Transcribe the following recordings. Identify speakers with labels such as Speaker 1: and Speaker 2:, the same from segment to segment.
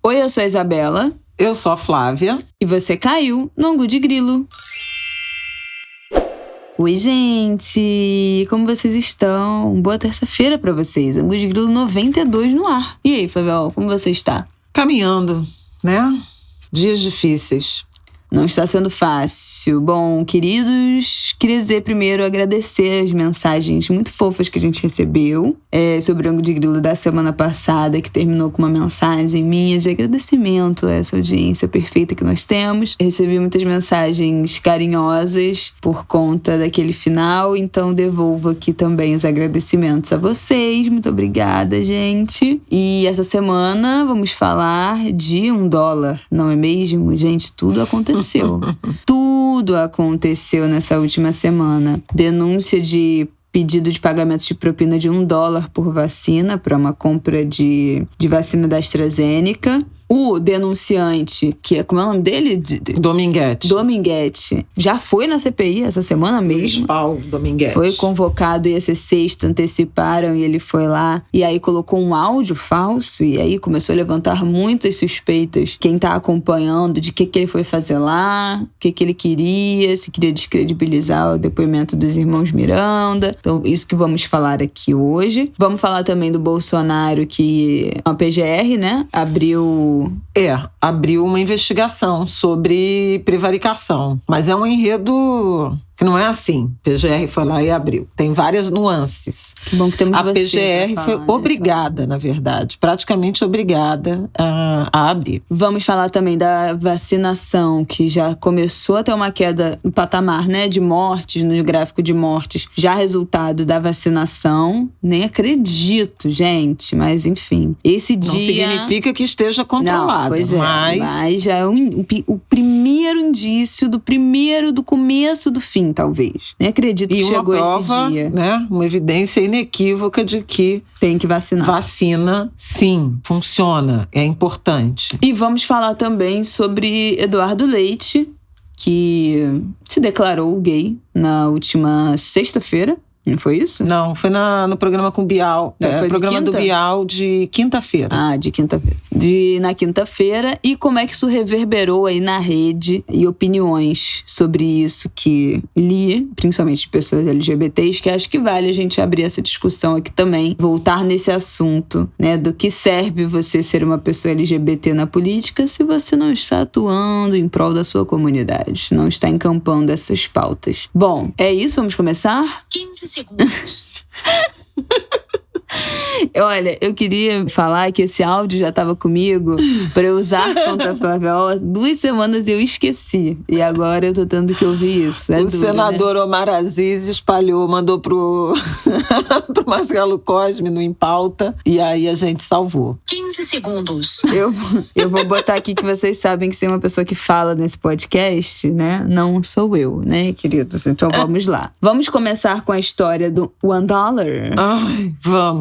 Speaker 1: Oi, eu sou a Isabela.
Speaker 2: Eu sou a Flávia.
Speaker 1: E você caiu no Angu de Grilo. Oi, gente! Como vocês estão? Boa terça-feira pra vocês. Angu de Grilo 92 no ar. E aí, Flávia, como você está?
Speaker 2: Caminhando, né? Dias difíceis.
Speaker 1: Não está sendo fácil. Bom, queridos, queria dizer primeiro agradecer as mensagens muito fofas que a gente recebeu sobre o Angu de Grilo da semana passada, que terminou com uma mensagem minha de agradecimento a essa audiência perfeita que nós temos. Recebi muitas mensagens carinhosas por conta daquele final, então devolvo aqui também os agradecimentos a vocês. Muito obrigada, gente. E essa semana vamos falar de $1, não é mesmo? Gente, tudo aconteceu. Tudo aconteceu nessa última semana. Denúncia de pedido de pagamento de propina de $1 por vacina para uma compra de vacina da AstraZeneca. O denunciante, que é, como é o nome dele? Dominguete. Já foi na CPI essa semana mesmo.
Speaker 2: Paulo Dominguete.
Speaker 1: Foi convocado, ia ser sexta, anteciparam e ele foi lá. E aí colocou um áudio falso e aí começou a levantar muitas suspeitas. Quem tá acompanhando de que ele foi fazer lá, o que ele queria, se queria descredibilizar o depoimento dos irmãos Miranda. Então, isso que vamos falar aqui hoje. Vamos falar também do Bolsonaro, que a PGR, né, abriu
Speaker 2: uma investigação sobre prevaricação. Mas é um enredo que não é assim. PGR foi lá e abriu. Tem várias nuances.
Speaker 1: Que bom que temos
Speaker 2: a
Speaker 1: você
Speaker 2: PGR foi obrigada, na verdade, praticamente obrigada a abrir.
Speaker 1: Vamos falar também da vacinação, que já começou a ter uma queda no patamar, né, de mortes, no gráfico de mortes, já resultado da vacinação. Nem acredito, gente, mas enfim. Esse dia...
Speaker 2: Não significa que esteja controlado.
Speaker 1: Não, pois é, mas já é o primeiro indício do começo do fim, talvez. Nem acredito que chegou
Speaker 2: prova,
Speaker 1: esse dia.
Speaker 2: Né, uma evidência inequívoca de que
Speaker 1: tem que vacinar.
Speaker 2: Vacina, sim, funciona, é importante.
Speaker 1: E vamos falar também sobre Eduardo Leite, que se declarou gay na última sexta-feira. Não foi isso?
Speaker 2: Não, foi no programa com o Bial.
Speaker 1: Foi
Speaker 2: programa do Bial de quinta-feira.
Speaker 1: De quinta-feira. Na quinta-feira. E como é que isso reverberou aí na rede e opiniões sobre isso que li, principalmente de pessoas LGBTs, que acho que vale a gente abrir essa discussão aqui também, voltar nesse assunto, né, do que serve você ser uma pessoa LGBT na política se você não está atuando em prol da sua comunidade, não está encampando essas pautas. Bom, é isso, vamos começar?
Speaker 3: 15 segundos.
Speaker 1: Olha, eu queria falar que esse áudio já estava comigo para eu usar contra a Flávia. 2 semanas eu esqueci. E agora eu tô tendo que ouvir isso.
Speaker 2: O senador, né? Omar Aziz espalhou, mandou pro Marcelo Cosme no Em Pauta. E aí a gente salvou.
Speaker 3: 15 segundos.
Speaker 1: Eu vou botar aqui que vocês sabem que ser uma pessoa que fala nesse podcast, né? Não sou eu, né, queridos? Então vamos lá. Vamos começar com a história do $1.
Speaker 2: Ai, vamos.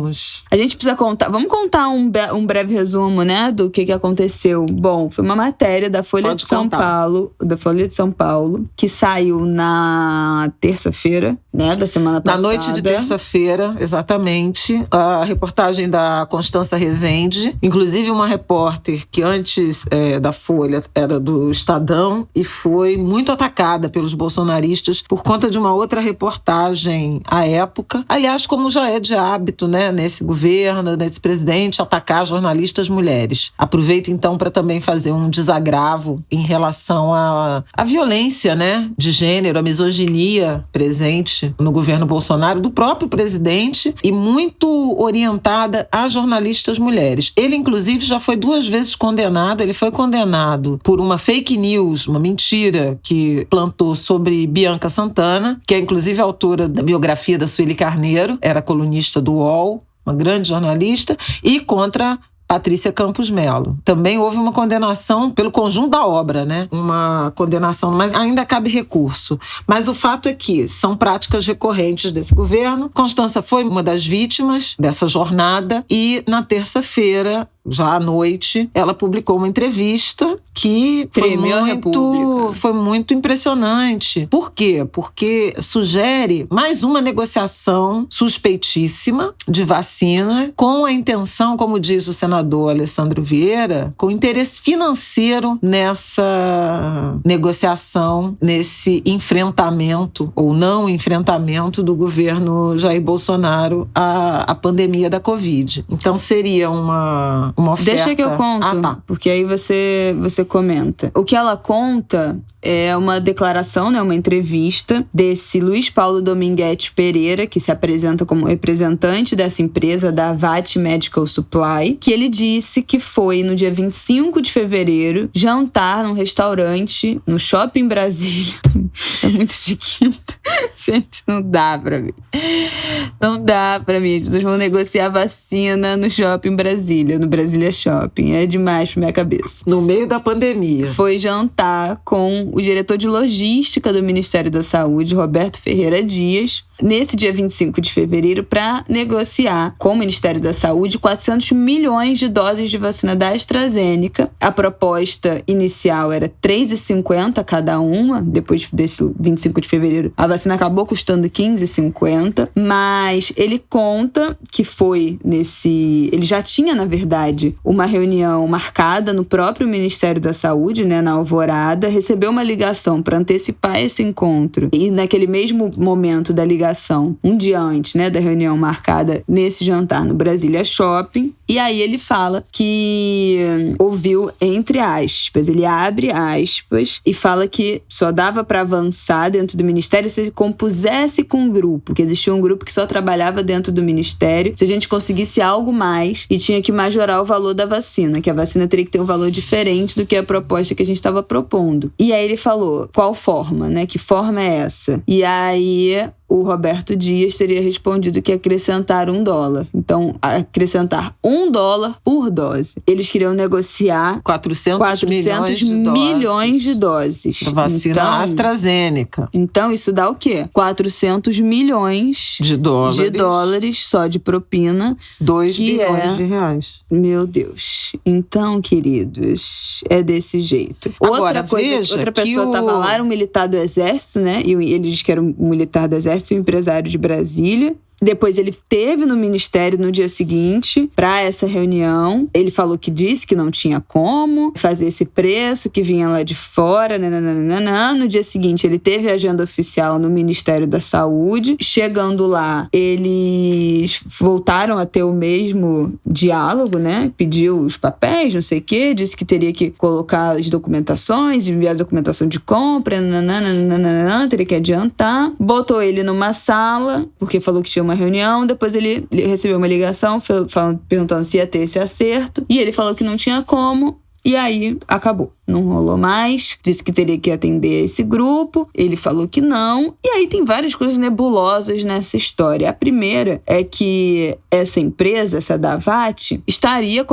Speaker 1: A gente precisa contar. Vamos contar um breve resumo, né, do que aconteceu. Bom, foi uma matéria da Folha de São Paulo, que saiu na terça-feira, né, da semana passada.
Speaker 2: Na noite de terça-feira, exatamente. A reportagem da Constança Rezende, inclusive uma repórter que antes da Folha era do Estadão e foi muito atacada pelos bolsonaristas por conta de uma outra reportagem à época. Aliás, como já é de hábito, né, nesse governo, nesse presidente, atacar jornalistas mulheres. Aproveito então para também fazer um desagravo em relação à violência, né, de gênero, a misoginia presente no governo Bolsonaro, do próprio presidente e muito orientada a jornalistas mulheres. Ele, inclusive, já foi 2 vezes condenado. Ele foi condenado por uma fake news, uma mentira que plantou sobre Bianca Santana, que é inclusive autora da biografia da Sueli Carneiro, era colunista do UOL, uma grande jornalista, e contra Patrícia Campos Melo. Também houve uma condenação pelo conjunto da obra, né? Uma condenação, mas ainda cabe recurso. Mas o fato é que são práticas recorrentes desse governo. Constança foi uma das vítimas dessa jornada e, na terça-feira, já à noite, ela publicou uma entrevista que foi muito impressionante. Por quê? Porque sugere mais uma negociação suspeitíssima de vacina com a intenção, como diz o senador Alessandro Vieira, com interesse financeiro nessa negociação, nesse enfrentamento ou não enfrentamento do governo Jair Bolsonaro à pandemia da Covid. Então seria uma oferta...
Speaker 1: Deixa que eu conto, porque aí você comenta. O que ela conta é uma declaração, né, uma entrevista desse Luiz Paulo Dominguete Pereira, que se apresenta como representante dessa empresa, da Avat Medical Supply, que ele disse que foi no dia 25 de fevereiro jantar num restaurante no Shopping Brasília. É muito de quinta. Gente, não dá pra mim. Não dá pra mim. As pessoas vão negociar vacina no Shopping Brasília, no Brasília Shopping. É demais pra minha cabeça.
Speaker 2: No meio da pandemia.
Speaker 1: Foi jantar com o diretor de logística do Ministério da Saúde, Roberto Ferreira Dias, nesse dia 25 de fevereiro, para negociar com o Ministério da Saúde 400 milhões de doses de vacina da AstraZeneca. A proposta inicial era 3,50 cada uma. Depois desse 25 de fevereiro, a vacina acabou custando 15,50. Mas ele conta que foi nesse... Ele já tinha, na verdade, uma reunião marcada no próprio Ministério da Saúde, né, na Alvorada. Recebeu uma ligação para antecipar esse encontro. E naquele mesmo momento da ligação, um dia antes, né, da reunião marcada nesse jantar no Brasília Shopping. E aí ele fala que ouviu, entre aspas, ele abre aspas e fala que só dava para avançar dentro do Ministério se compusesse com um grupo, que existia um grupo que só trabalhava dentro do Ministério, se a gente conseguisse algo mais e tinha que majorar o valor da vacina, que a vacina teria que ter um valor diferente do que a proposta que a gente estava propondo. E aí ele falou, qual forma, né? Que forma é essa? E aí o Roberto Dias teria respondido que acrescentar $1. Então, acrescentar $1 por dose. Eles queriam negociar 400 milhões de doses.
Speaker 2: Vacina então, AstraZeneca.
Speaker 1: Então, isso dá o quê? 400 milhões de dólares só de propina.
Speaker 2: 2 bilhões de reais.
Speaker 1: Meu Deus. Então, queridos, é desse jeito.
Speaker 2: Agora,
Speaker 1: outra pessoa estava lá, era um militar do Exército, né? E ele disse que era um militar do Exército, um empresário de Brasília. Depois ele esteve no Ministério no dia seguinte para essa reunião. Ele falou que disse que não tinha como fazer esse preço, que vinha lá de fora. Nananana. No dia seguinte ele teve a agenda oficial no Ministério da Saúde. Chegando lá, eles voltaram a ter o mesmo diálogo, né? Pediu os papéis, não sei o quê. Disse que teria que colocar as documentações, enviar a documentação de compra. Nananana. Teria que adiantar. Botou ele numa sala, porque falou que tinha uma reunião, depois ele recebeu uma ligação perguntando se ia ter esse acerto, e ele falou que não tinha como, e aí acabou. Não rolou mais, disse que teria que atender esse grupo, ele falou que não, e aí tem várias coisas nebulosas nessa história. A primeira é que essa empresa, essa da Avat, estaria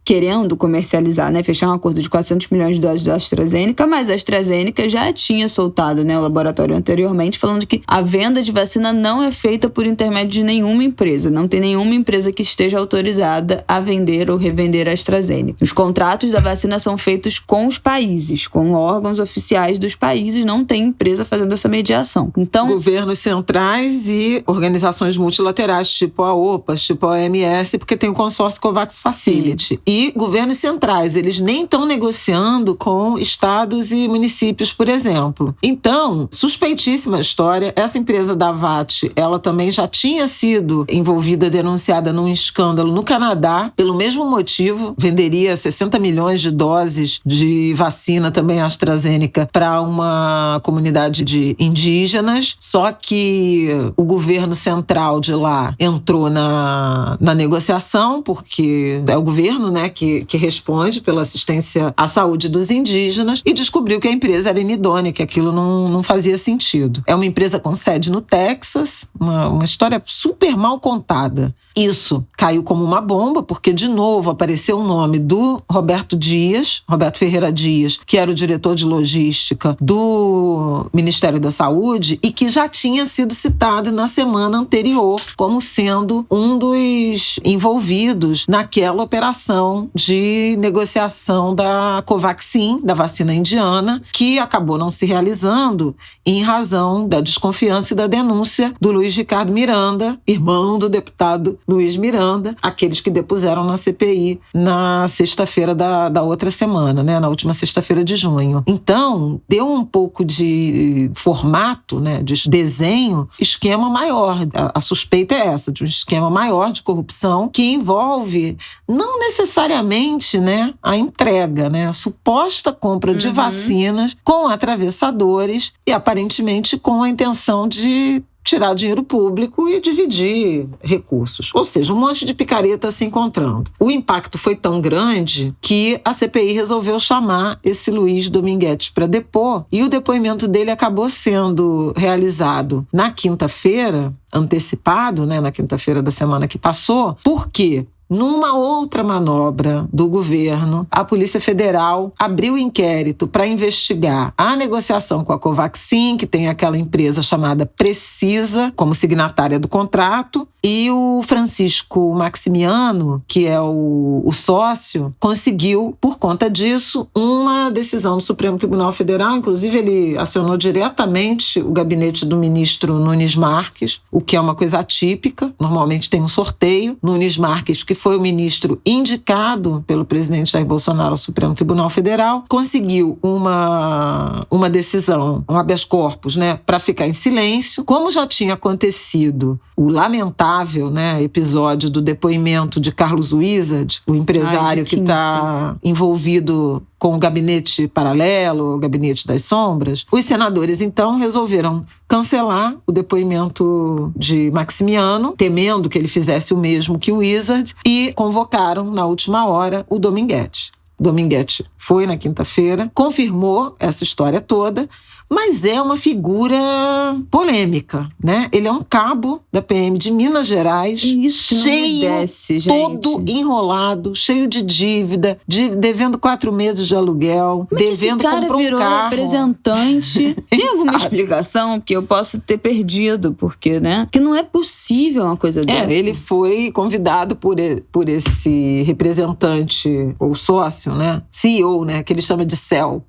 Speaker 1: querendo comercializar, né, fechar um acordo de 400 milhões de doses da AstraZeneca, mas a AstraZeneca já tinha soltado, né, o laboratório anteriormente, falando que a venda de vacina não é feita por intermédio de nenhuma empresa, não tem nenhuma empresa que esteja autorizada a vender ou revender a AstraZeneca. Os contratos da vacina são feitos com os países, com órgãos oficiais dos países, não tem empresa fazendo essa mediação. Então,
Speaker 2: governos centrais e organizações multilaterais, tipo a OPAS, tipo a OMS, porque tem o consórcio COVAX Facility. Sim. E governos centrais, eles nem estão negociando com estados e municípios, por exemplo. Então, suspeitíssima a história. Essa empresa da Avat, ela também já tinha sido envolvida, denunciada num escândalo no Canadá, pelo mesmo motivo, venderia 60 milhões de doses de vacina, também AstraZeneca, para uma comunidade de indígenas, só que o governo central de lá entrou na negociação, porque é o governo, né, né, que responde pela assistência à saúde dos indígenas, e descobriu que a empresa era inidônea, que aquilo não fazia sentido. É uma empresa com sede no Texas, uma história super mal contada. Isso caiu como uma bomba, porque de novo apareceu o nome do Roberto Ferreira Dias, que era o diretor de logística do Ministério da Saúde e que já tinha sido citado na semana anterior como sendo um dos envolvidos naquela operação de negociação da Covaxin, da vacina indiana, que acabou não se realizando em razão da desconfiança e da denúncia do Luiz Ricardo Miranda, irmão do deputado Luiz Miranda, aqueles que depuseram na CPI na sexta-feira da outra semana, né, na última sexta-feira de junho. Então, deu um pouco de formato, né, de desenho, esquema maior. A suspeita é essa, de um esquema maior de corrupção que envolve não necessariamente, né, a entrega, né, a suposta compra de vacinas com atravessadores e aparentemente com a intenção de tirar dinheiro público e dividir recursos. Ou seja, um monte de picareta se encontrando. O impacto foi tão grande que a CPI resolveu chamar esse Luiz Dominguete para depor, e o depoimento dele acabou sendo realizado na quinta-feira, antecipado, né, na quinta-feira da semana que passou. Por quê? Numa outra manobra do governo, a Polícia Federal abriu inquérito para investigar a negociação com a Covaxin, que tem aquela empresa chamada Precisa como signatária do contrato, e o Francisco Maximiano, que é o sócio, conseguiu, por conta disso, uma decisão do Supremo Tribunal Federal. Inclusive, ele acionou diretamente o gabinete do ministro Nunes Marques, o que é uma coisa atípica. Normalmente tem um sorteio. Nunes Marques, que foi o ministro indicado pelo presidente Jair Bolsonaro ao Supremo Tribunal Federal, conseguiu uma decisão, um habeas corpus, né, para ficar em silêncio. Como já tinha acontecido o lamentável, né, episódio do depoimento de Carlos Wizard, o empresário que está envolvido com o gabinete paralelo, o gabinete das sombras, os senadores, então, resolveram cancelar o depoimento de Maximiano, temendo que ele fizesse o mesmo que o Wizard, e convocaram, na última hora, o Dominguete. Dominguete foi na quinta-feira, confirmou essa história toda, mas é uma figura polêmica, né? Ele é um cabo da PM de Minas Gerais, cheio, todo enrolado, cheio de dívida, devendo 4 meses de aluguel,
Speaker 1: mas
Speaker 2: devendo
Speaker 1: esse cara
Speaker 2: comprar um
Speaker 1: virou
Speaker 2: carro.
Speaker 1: representante. Tem alguma explicação? Porque eu posso ter perdido, porque, né? Que não é possível uma coisa dessa.
Speaker 2: Ele foi convidado por esse representante, ou sócio, né? CEO, né? Que ele chama de CEL.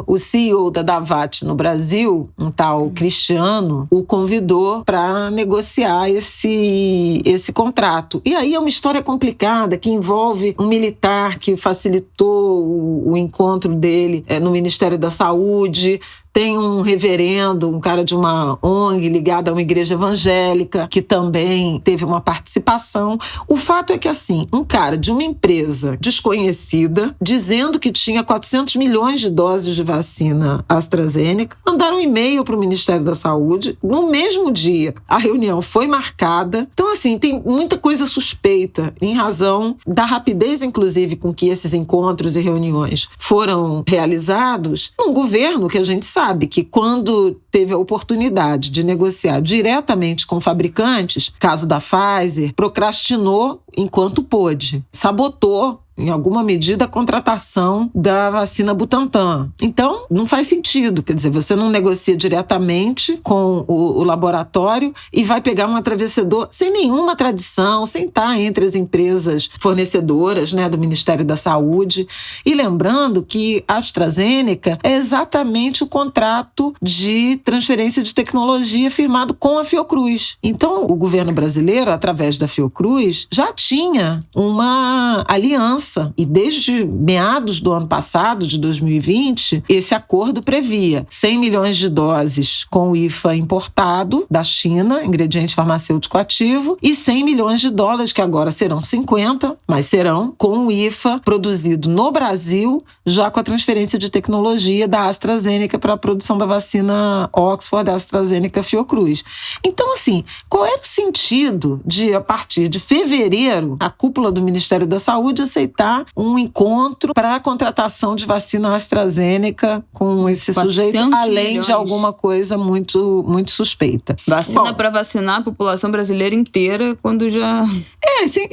Speaker 2: O CEO da Davat no Brasil, um tal Cristiano, o convidou para negociar esse contrato. E aí é uma história complicada que envolve um militar que facilitou o encontro dele no Ministério da Saúde. Tem um reverendo, um cara de uma ONG ligado a uma igreja evangélica, que também teve uma participação. O fato é que, assim, um cara de uma empresa desconhecida, dizendo que tinha 400 milhões de doses de vacina AstraZeneca, mandaram um e-mail para o Ministério da Saúde. No mesmo dia, a reunião foi marcada. Então, assim, tem muita coisa suspeita, em razão da rapidez, inclusive, com que esses encontros e reuniões foram realizados, num governo que a gente sabe que quando teve a oportunidade de negociar diretamente com fabricantes, caso da Pfizer, procrastinou enquanto pôde, sabotou em alguma medida, a contratação da vacina Butantan. Então, não faz sentido. Quer dizer, você não negocia diretamente com o laboratório e vai pegar um atravessador sem nenhuma tradição, sem estar entre as empresas fornecedoras, né, do Ministério da Saúde. E lembrando que a AstraZeneca é exatamente o contrato de transferência de tecnologia firmado com a Fiocruz. Então, o governo brasileiro, através da Fiocruz, já tinha uma aliança. E desde meados do ano passado, de 2020, esse acordo previa 100 milhões de doses com o IFA importado da China, ingrediente farmacêutico ativo, e 100 milhões de dólares, que agora serão 50, mas serão com o IFA produzido no Brasil, já com a transferência de tecnologia da AstraZeneca para a produção da vacina Oxford, AstraZeneca, Fiocruz. Então, assim, qual era o sentido de, a partir de fevereiro, a cúpula do Ministério da Saúde aceitar um encontro para a contratação de vacina AstraZeneca com esse sujeito, além de alguma coisa muito, muito suspeita?
Speaker 1: Vacina para vacinar a população brasileira inteira quando já...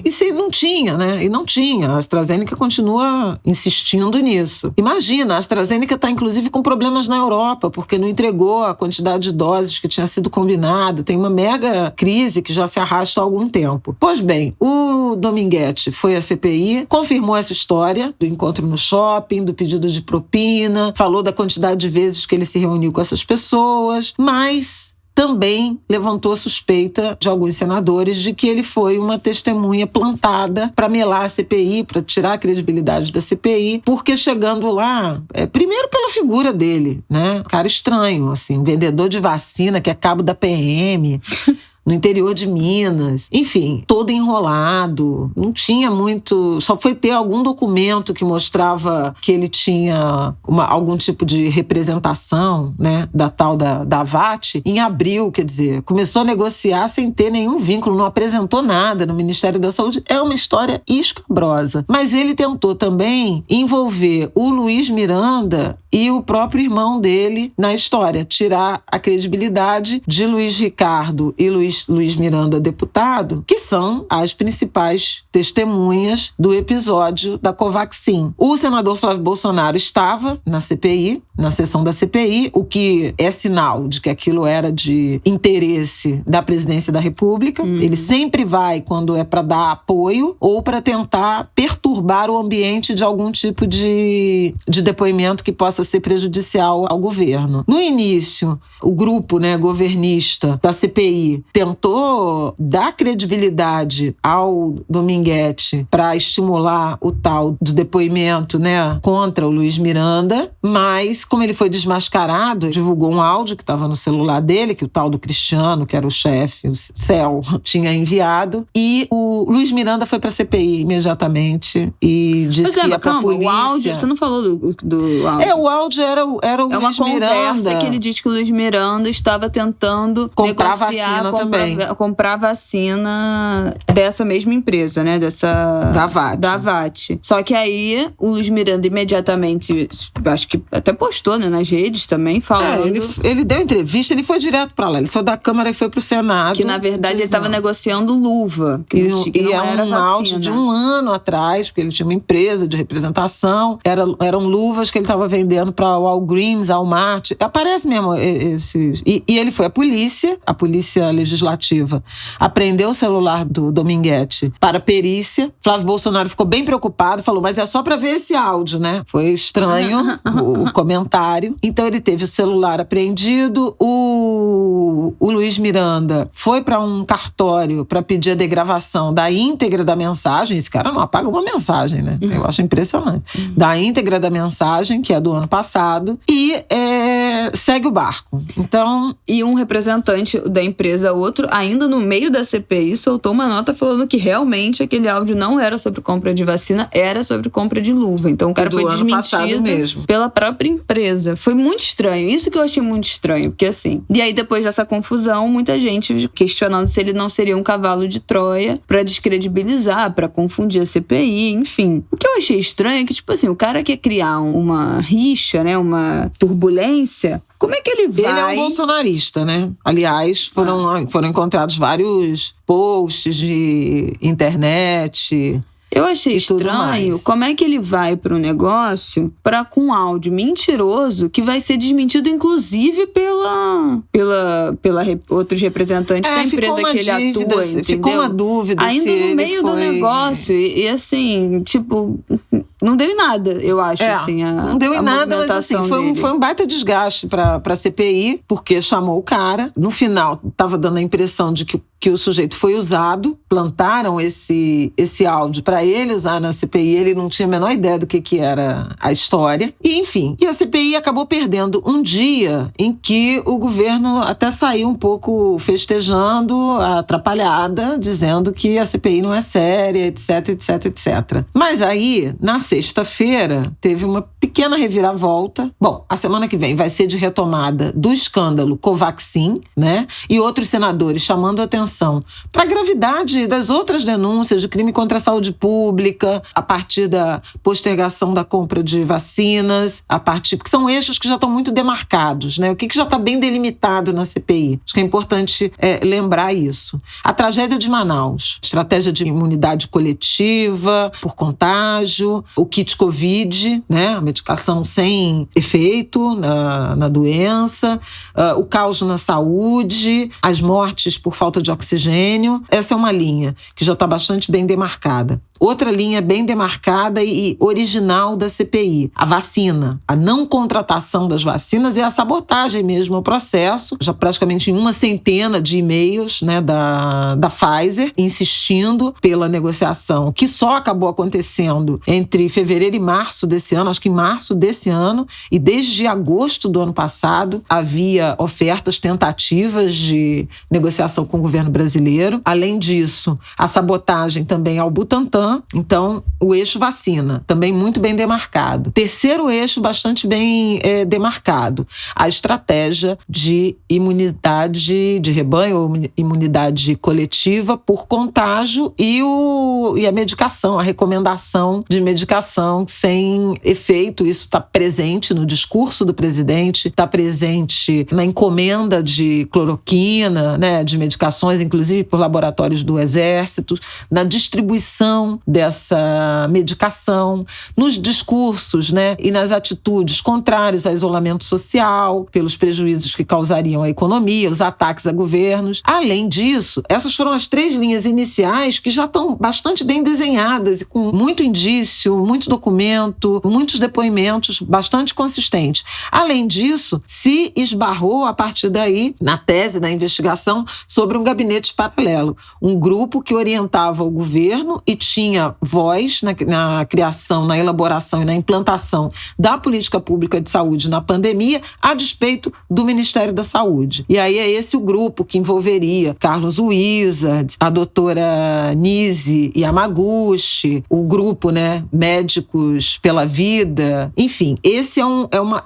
Speaker 2: Isso não tinha, né? E não tinha. A AstraZeneca continua insistindo nisso. Imagina, a AstraZeneca está inclusive com problemas na Europa, porque não entregou a quantidade de doses que tinha sido combinada. Tem uma mega crise que já se arrasta há algum tempo. Pois bem, o Dominguete foi à CPI, confirmou essa história do encontro no shopping, do pedido de propina, falou da quantidade de vezes que ele se reuniu com essas pessoas, mas também levantou suspeita de alguns senadores de que ele foi uma testemunha plantada para melar a CPI, para tirar a credibilidade da CPI, porque chegando lá, primeiro pela figura dele, né? Cara estranho, assim, vendedor de vacina que é cabo da PM... no interior de Minas, enfim, todo enrolado, não tinha muito, só foi ter algum documento que mostrava que ele tinha algum tipo de representação, né, da tal da VAT, em abril, quer dizer, começou a negociar sem ter nenhum vínculo, não apresentou nada no Ministério da Saúde, é uma história escabrosa. Mas ele tentou também envolver o Luiz Miranda e o próprio irmão dele na história, tirar a credibilidade de Luiz Ricardo e Luiz Miranda, deputado, que são as principais testemunhas do episódio da Covaxin. O senador Flávio Bolsonaro estava na CPI, na sessão da CPI, o que é sinal de que aquilo era de interesse da presidência da República. Ele sempre vai quando é para dar apoio ou para tentar perturbar o ambiente de algum tipo de depoimento que possa ser prejudicial ao governo. No início, o grupo, né, governista da CPI tentou dar credibilidade ao Dominguete para estimular o tal do depoimento, né, contra o Luiz Miranda, mas como ele foi desmascarado, divulgou um áudio que estava no celular dele, que o tal do Cristiano, que era o chefe, o Céu, tinha enviado, e o Luiz Miranda foi para a CPI imediatamente e disse que ia para a polícia.
Speaker 1: O áudio, você não falou do áudio.
Speaker 2: O áudio era o Luiz Miranda.
Speaker 1: É uma conversa que ele diz que o Luiz Miranda estava tentando
Speaker 2: comprar
Speaker 1: comprar vacina dessa mesma empresa, né? Da VAT. Só que aí o Luiz Miranda imediatamente, acho que até postou, né, nas redes também, falando...
Speaker 2: Ele deu entrevista, ele foi direto pra lá. Ele saiu da Câmara e foi pro Senado.
Speaker 1: Que, na verdade, ele estava negociando luva. Que não era
Speaker 2: um áudio de um ano atrás, porque ele tinha uma empresa de representação. Eram luvas que ele estava vendendo pra Walgreens, Walmart. Aparece mesmo esse... E ele foi à polícia, a polícia legislativa, apreendeu o celular do Dominguete para perícia. Flávio Bolsonaro ficou bem preocupado, falou, mas é só para ver esse áudio, né? Foi estranho o comentário. Então ele teve o celular apreendido, o Luiz Miranda foi para um cartório para pedir a degravação da íntegra da mensagem. Esse cara não apaga uma mensagem, né? Eu acho impressionante. Da íntegra da mensagem, que é do ano passado, e segue o barco. Então...
Speaker 1: E um representante da empresa, outro, ainda no meio da CPI, soltou uma nota falando que realmente aquele áudio não era sobre compra de vacina, era sobre compra de luva. Então o cara foi desmentido pela própria empresa. Foi muito estranho. Isso que eu achei muito estranho. Porque assim... E aí depois dessa confusão, muita gente questionando se ele não seria um cavalo de Troia pra descredibilizar, pra confundir a CPI, enfim. O que eu achei estranho é que, tipo assim, o cara quer criar uma rixa, né? Uma turbulência... Como é que ele vai?
Speaker 2: Ele é um bolsonarista, né? Aliás, foram encontrados vários posts de internet.
Speaker 1: Eu achei estranho como é que ele vai para um negócio com um áudio mentiroso que vai ser desmentido, inclusive pela outros representantes da empresa que ele atua, entendeu?
Speaker 2: Ficou uma dúvida
Speaker 1: ainda
Speaker 2: se
Speaker 1: no meio do negócio. E assim, tipo... Não deu em nada, eu acho, assim,
Speaker 2: não deu em nada, mas assim, foi um baita desgaste pra CPI, porque chamou o cara. No final, tava dando a impressão de que o sujeito foi usado, plantaram esse áudio para ele usar na CPI, ele não tinha a menor ideia do que era a história. E, enfim, a CPI acabou perdendo um dia em que o governo até saiu um pouco festejando, atrapalhada, dizendo que a CPI não é séria, etc, etc, etc. Mas aí, na sexta-feira, teve uma pequena reviravolta. Bom, a semana que vem vai ser de retomada do escândalo Covaxin, né? E outros senadores chamando atenção para a gravidade das outras denúncias de crime contra a saúde pública, a partir da postergação da compra de vacinas, porque são eixos que já estão muito demarcados, né? O que já está bem delimitado na CPI. Acho que é importante lembrar isso. A tragédia de Manaus, estratégia de imunidade coletiva por contágio, o kit Covid, né? A medicação sem efeito na doença, o caos na saúde, as mortes por falta de oxigênio. Essa é uma linha que já está bastante bem demarcada. Outra linha bem demarcada e original da CPI, a vacina, a não contratação das vacinas e a sabotagem mesmo ao processo, já praticamente em uma centena de e-mails, né, da Pfizer, insistindo pela negociação, que só acabou acontecendo entre fevereiro e março desse ano, acho que em março desse ano, e desde agosto do ano passado havia ofertas, tentativas de negociação com o governo brasileiro. Além disso, a sabotagem também ao Butantan. Então, o eixo vacina, também muito bem demarcado. Terceiro eixo, bastante bem demarcado, a estratégia de imunidade de rebanho ou imunidade coletiva por contágio e a medicação, a recomendação de medicação sem efeito. Isso está presente no discurso do presidente, está presente na encomenda de cloroquina, né, de medicações, inclusive por laboratórios do Exército, na distribuição dessa medicação, nos discursos, né, e nas atitudes contrárias ao isolamento social, pelos prejuízos que causariam à economia, os ataques a governos. Além disso, essas foram as 3 linhas iniciais que já estão bastante bem desenhadas e com muito indício, muito documento, muitos depoimentos bastante consistentes. Além disso, se esbarrou a partir daí na tese da investigação sobre um gabinete paralelo, um grupo que orientava o governo e tinha voz na criação, na elaboração e na implantação da política pública de saúde na pandemia, a despeito do Ministério da Saúde. E aí é esse o grupo que envolveria Carlos Wizard, a doutora Nise Yamaguchi, o grupo, né, Médicos pela Vida. Enfim, esse é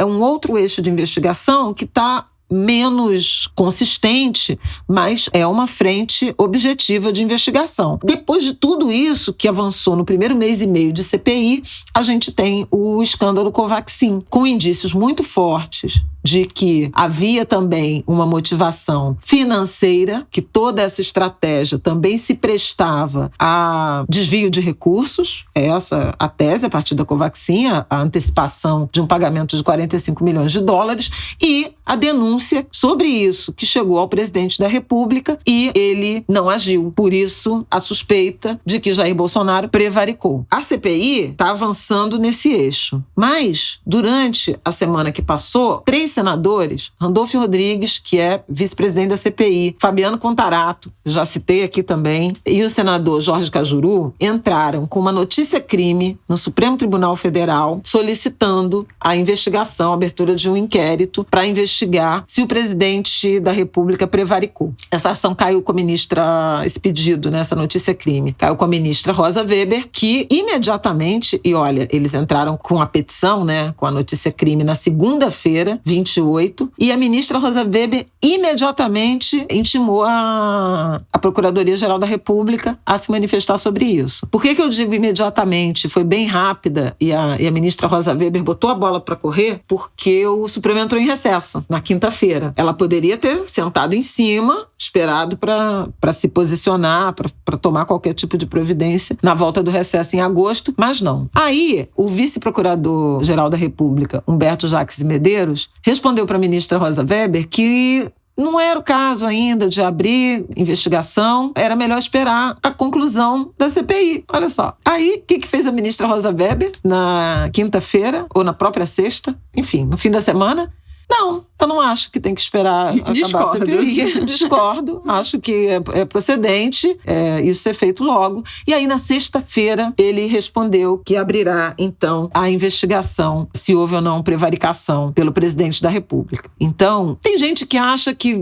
Speaker 2: um outro eixo de investigação que está menos consistente, mas é uma frente objetiva de investigação. Depois de tudo isso que avançou no primeiro mês e meio de CPI, a gente tem o escândalo Covaxin, com indícios muito fortes de que havia também uma motivação financeira, que toda essa estratégia também se prestava a desvio de recursos. Essa a tese a partir da Covaxin, a antecipação de um pagamento de 45 milhões de dólares e a denúncia sobre isso que chegou ao presidente da República e ele não agiu. Por isso, a suspeita de que Jair Bolsonaro prevaricou. A CPI está avançando nesse eixo, mas durante a semana que passou, 3 senadores, Randolfo Rodrigues, que é vice-presidente da CPI, Fabiano Contarato, já citei aqui também, e o senador Jorge Cajuru, entraram com uma notícia-crime no Supremo Tribunal Federal solicitando a investigação, a abertura de um inquérito para investigar se o presidente da República prevaricou. Essa ação caiu com a ministra, esse pedido, né, essa notícia-crime, caiu com a ministra Rosa Weber, que imediatamente, e olha, eles entraram com a petição, né, com a notícia-crime na segunda-feira, 28, e a ministra Rosa Weber imediatamente intimou a Procuradoria-Geral da República a se manifestar sobre isso. Por que eu digo imediatamente? Foi bem rápida e a ministra Rosa Weber botou a bola para correr porque o Supremo entrou em recesso na quinta-feira. Ela poderia ter sentado em cima, esperado para se posicionar, para tomar qualquer tipo de providência na volta do recesso em agosto, mas não. Aí, o vice-procurador-geral da República, Humberto Jacques de Medeiros, respondeu para a ministra Rosa Weber que não era o caso ainda de abrir investigação, era melhor esperar a conclusão da CPI. Olha só. Aí, o que fez a ministra Rosa Weber na quinta-feira, ou na própria sexta, enfim, no fim da semana? Não, Eu não acho que tem que esperar acabar a CPI. Discordo. Acho que é procedente isso ser feito logo. E aí, na sexta-feira, ele respondeu que abrirá, então, a investigação se houve ou não prevaricação pelo presidente da República. Então, tem gente que acha que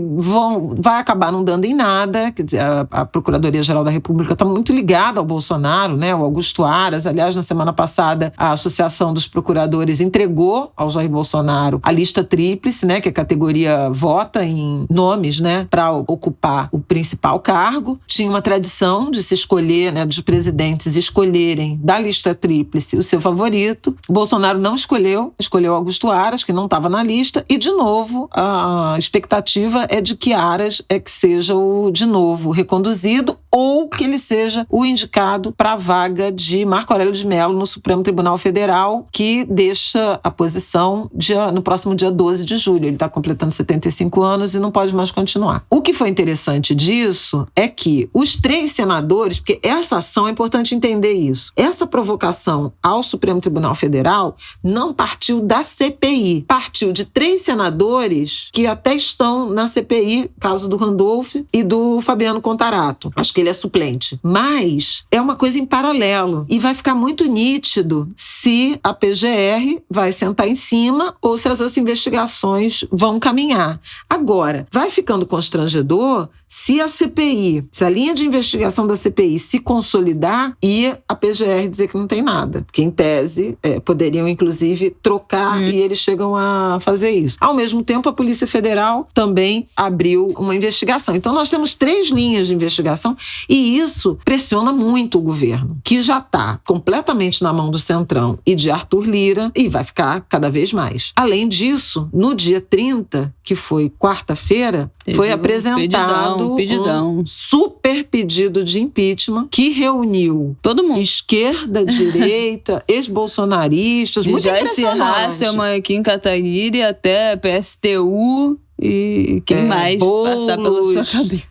Speaker 2: vai acabar não dando em nada. Quer dizer, a Procuradoria-Geral da República está muito ligada ao Bolsonaro, né? O Augusto Aras. Aliás, na semana passada, a Associação dos Procuradores entregou ao Jair Bolsonaro a lista tríplice, né? Que a categoria vota em nomes, né? Para ocupar o principal cargo. Tinha uma tradição de se escolher, né? Dos presidentes escolherem da lista tríplice o seu favorito. O Bolsonaro não escolheu Augusto Aras, que não estava na lista. E, de novo, a expectativa é de que Aras que seja de novo reconduzido ou que ele seja o indicado para a vaga de Marco Aurélio de Mello no Supremo Tribunal Federal, que deixa a posição no próximo dia 12 de julho. Ele está completando 75 anos e não pode mais continuar. O que foi interessante disso é que os 3 senadores, porque essa ação é importante entender isso, essa provocação ao Supremo Tribunal Federal não partiu da CPI, partiu de 3 senadores que até estão na CPI, caso do Randolph e do Fabiano Contarato. Acho que ele é suplente. Mas é uma coisa em paralelo e vai ficar muito nítido se a PGR vai sentar em cima ou se essas investigações vão caminhar. Agora, vai ficando constrangedor se a CPI, se a linha de investigação da CPI se consolidar e a PGR dizer que não tem nada. Porque, em tese, poderiam, inclusive, trocar e eles chegam a fazer isso. Ao mesmo tempo, a Polícia Federal também abriu uma investigação. Então, nós temos 3 linhas de investigação e isso pressiona muito o governo, que já está completamente na mão do Centrão e de Arthur Lira e vai ficar cada vez mais. Além disso, no dia 30, que foi quarta-feira, foi apresentado um super pedido de impeachment que reuniu
Speaker 1: todo mundo,
Speaker 2: esquerda, direita, ex-bolsonaristas, muito impressionante.
Speaker 1: De Joyce Hasselman, Kim Kataguiri até PSTU e quem mais passar pela sua cabeça.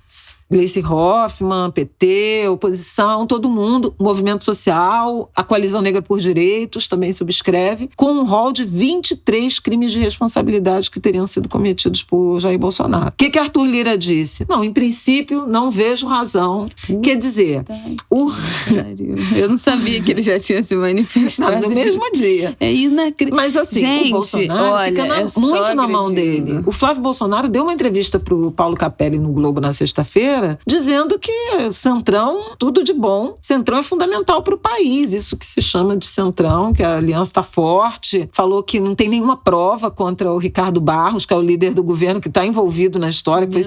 Speaker 2: Gleisi Hoffmann, PT, oposição, todo mundo, movimento social, a Coalizão Negra por Direitos também subscreve, com um rol de 23 crimes de responsabilidade que teriam sido cometidos por Jair Bolsonaro. O que Arthur Lira disse? Não, em princípio, não vejo razão. Quer dizer,
Speaker 1: eu não sabia que ele já tinha se manifestado
Speaker 2: no mesmo dia.
Speaker 1: É inacreditável.
Speaker 2: Mas assim, gente, o Bolsonaro fica muito na mão dele. O Flávio Bolsonaro deu uma entrevista pro Paulo Capelli no Globo na sexta-feira, dizendo que Centrão, tudo de bom. Centrão é fundamental para o país, isso que se chama de Centrão, que a aliança está forte. Falou que não tem nenhuma prova contra o Ricardo Barros, que é o líder do governo que está envolvido na história, que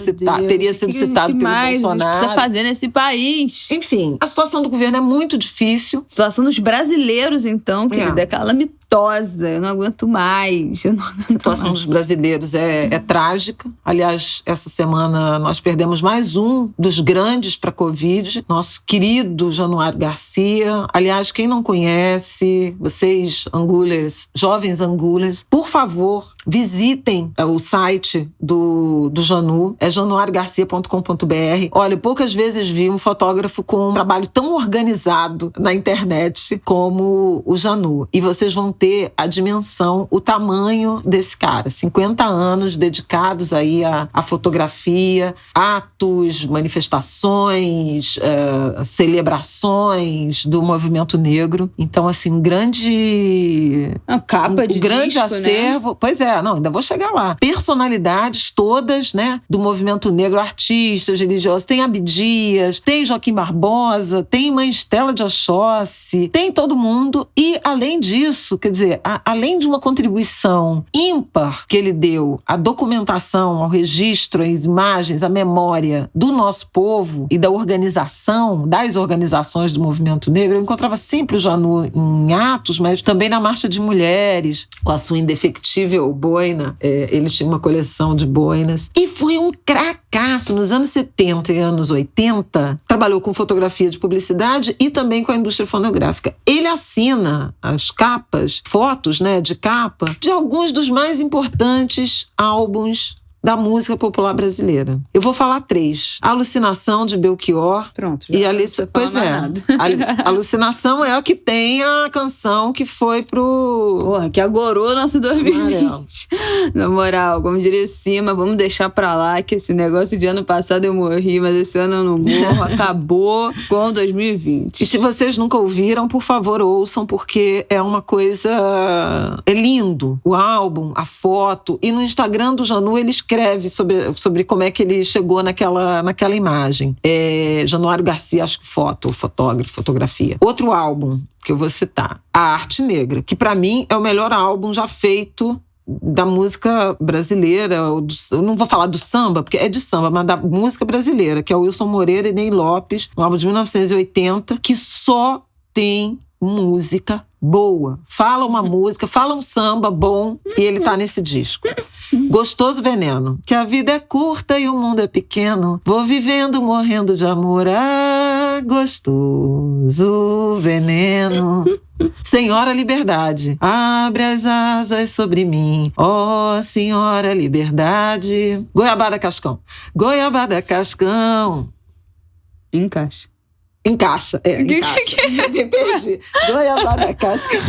Speaker 2: teria sido citado pelo Bolsonaro. O que a gente
Speaker 1: precisa fazer nesse país?
Speaker 2: Enfim, a situação do governo é muito difícil.
Speaker 1: A situação dos brasileiros, então, querida, é calamitosa. Eu não aguento mais.
Speaker 2: A situação dos brasileiros é trágica. Aliás, essa semana nós perdemos mais um dos grandes para a Covid, nosso querido Januário Garcia. Aliás, quem não conhece, vocês angulers, jovens angulers, por favor, visitem o site do Janu, é januariogarcia.com.br. Olha, poucas vezes vi um fotógrafo com um trabalho tão organizado na internet como o Janu. E vocês vão ter a dimensão, o tamanho desse cara. 50 anos dedicados aí à fotografia, atos, manifestações, celebrações do movimento negro. Então, assim, grande
Speaker 1: disco,
Speaker 2: acervo. Né? Pois é, ainda vou chegar lá. Personalidades todas, né, do movimento negro, artistas, religiosos. Tem Abdias, tem Joaquim Barbosa, tem Mãe Estela de Oxóssi, tem todo mundo. E, além disso, quer dizer, além de uma contribuição ímpar que ele deu à documentação, ao registro, às imagens, à memória do nosso povo e da organização, das organizações do movimento negro, eu encontrava sempre o Janu em atos, mas também na Marcha de Mulheres, com a sua indefectível boina. Ele tinha uma coleção de boinas. E foi um cracaço. Nos anos 70 e anos 80, trabalhou com fotografia de publicidade e também com a indústria fonográfica. Ele assina as capas, fotos, né, de capa, de alguns dos mais importantes álbuns da música popular brasileira. Eu vou falar 3. Alucinação, de Belchior.
Speaker 1: Pronto.
Speaker 2: E pois é. Alucinação é o que tem a canção que foi pro...
Speaker 1: Porra, que agorou nosso 2020. Na moral, como diria o Cima, vamos deixar pra lá que esse negócio de ano passado eu morri, mas esse ano eu não morro. Acabou com 2020.
Speaker 2: E se vocês nunca ouviram, por favor, ouçam, porque é uma coisa... É lindo. O álbum, a foto. E no Instagram do Janu, ele escreve sobre como é que ele chegou naquela imagem. Januário Garcia, acho que fotografia. Outro álbum que eu vou citar, A Arte Negra, que pra mim é o melhor álbum já feito da música brasileira. Eu não vou falar do samba, porque é de samba, mas da música brasileira, que é o Wilson Moreira e Ney Lopes, um álbum de 1980, que só tem música boa. Fala uma música, fala um samba bom, e ele tá nesse disco. Gostoso Veneno. Que a vida é curta e o mundo é pequeno. Vou vivendo, morrendo de amor. Ah, gostoso veneno. Senhora Liberdade. Abre as asas sobre mim. Ó, Senhora Liberdade. Goiabada Cascão. Goiabada Cascão.
Speaker 1: Encaixa.
Speaker 2: Encaixa. Me perdi. Goiabada Cascão.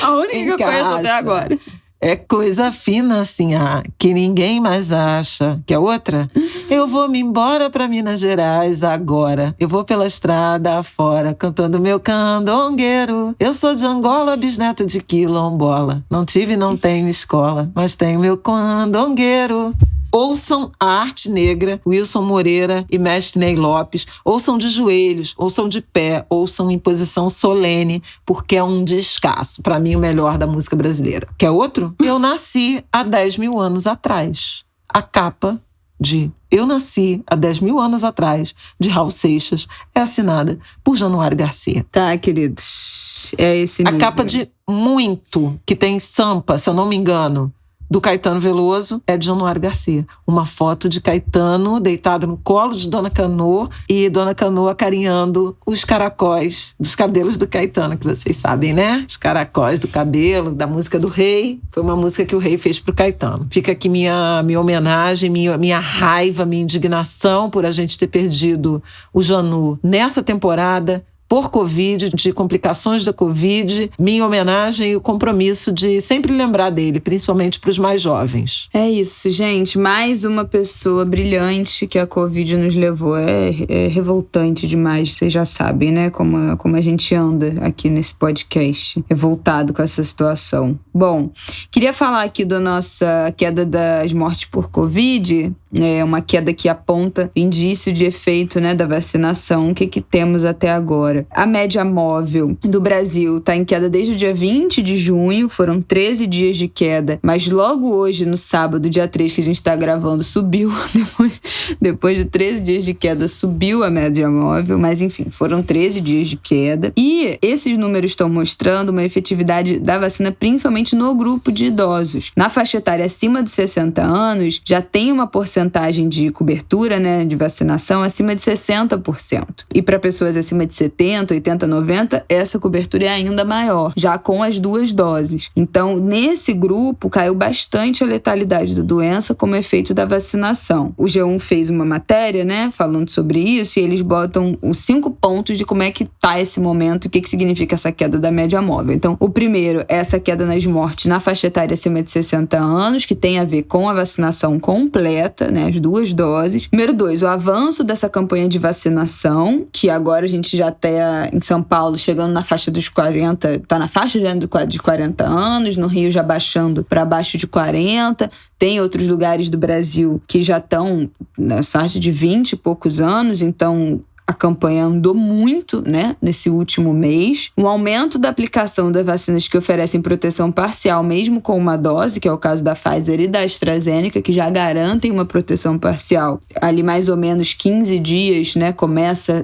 Speaker 1: A única coisa até agora.
Speaker 2: É coisa fina assim, que ninguém mais acha. Que é outra? Eu vou me embora pra Minas Gerais agora. Eu vou pela estrada afora, cantando meu candongueiro. Eu sou de Angola, bisneto de quilombola. Não tive, não tenho escola, mas tenho meu candongueiro. Ouçam A Arte Negra, Wilson Moreira e Mestre Ney Lopes. Ouçam de joelhos, ouçam de pé, ouçam em posição solene, porque é um descasso. Pra mim, o melhor da música brasileira. Quer outro? Eu nasci há 10 mil anos atrás. A capa de Eu Nasci há 10 mil anos atrás, de Raul Seixas, é assinada por Januário Garcia.
Speaker 1: Tá, queridos. É esse nível.
Speaker 2: A capa de Muito, que tem Sampa, se eu não me engano, do Caetano Veloso, é de Januário Garcia. Uma foto de Caetano deitado no colo de Dona Canoa e Dona Canoa acarinhando os caracóis dos cabelos do Caetano, que vocês sabem, né? Os caracóis do cabelo, da música do Rei. Foi uma música que o Rei fez pro Caetano. Fica aqui minha homenagem, minha raiva, minha indignação por a gente ter perdido o Janu nessa temporada, por Covid, de complicações da Covid, minha homenagem e o compromisso de sempre lembrar dele, principalmente para os mais jovens.
Speaker 1: É isso, gente. Mais uma pessoa brilhante que a Covid nos levou. É revoltante demais, vocês já sabem, né? Como a gente anda aqui nesse podcast, revoltado com essa situação. Bom, queria falar aqui da nossa queda das mortes por Covid. É uma queda que aponta indício de efeito, né, da vacinação. O que temos até agora? A média móvel do Brasil está em queda desde o dia 20 de junho, foram 13 dias de queda, mas logo hoje, no sábado, dia 3, que a gente está gravando, subiu, depois de 13 dias de queda, subiu a média móvel, mas enfim, foram 13 dias de queda. E esses números estão mostrando uma efetividade da vacina, principalmente no grupo de idosos. Na faixa etária acima dos 60 anos, já tem uma porcentagem de cobertura, né, de vacinação acima de 60%. E para pessoas acima de 70, 80, 90, essa cobertura é ainda maior, já com as 2 doses. Então, nesse grupo, caiu bastante a letalidade da doença como efeito da vacinação. O G1 fez uma matéria, né, falando sobre isso, e eles botam os 5 pontos de como é que tá esse momento, o que significa essa queda da média móvel. Então, o primeiro é essa queda nas mortes na faixa etária acima de 60 anos, que tem a ver com a vacinação completa, né, as 2 doses. Número 2, o avanço dessa campanha de vacinação, que agora a gente já até em São Paulo chegando na faixa dos 40, tá na faixa já de 40 anos, no Rio já baixando para baixo de 40, tem outros lugares do Brasil que já estão na faixa de 20 e poucos anos, então a campanha andou muito, né, nesse último mês. O aumento da aplicação das vacinas que oferecem proteção parcial, mesmo com uma dose, que é o caso da Pfizer e da AstraZeneca, que já garantem uma proteção parcial. Ali mais ou menos 15 dias, né,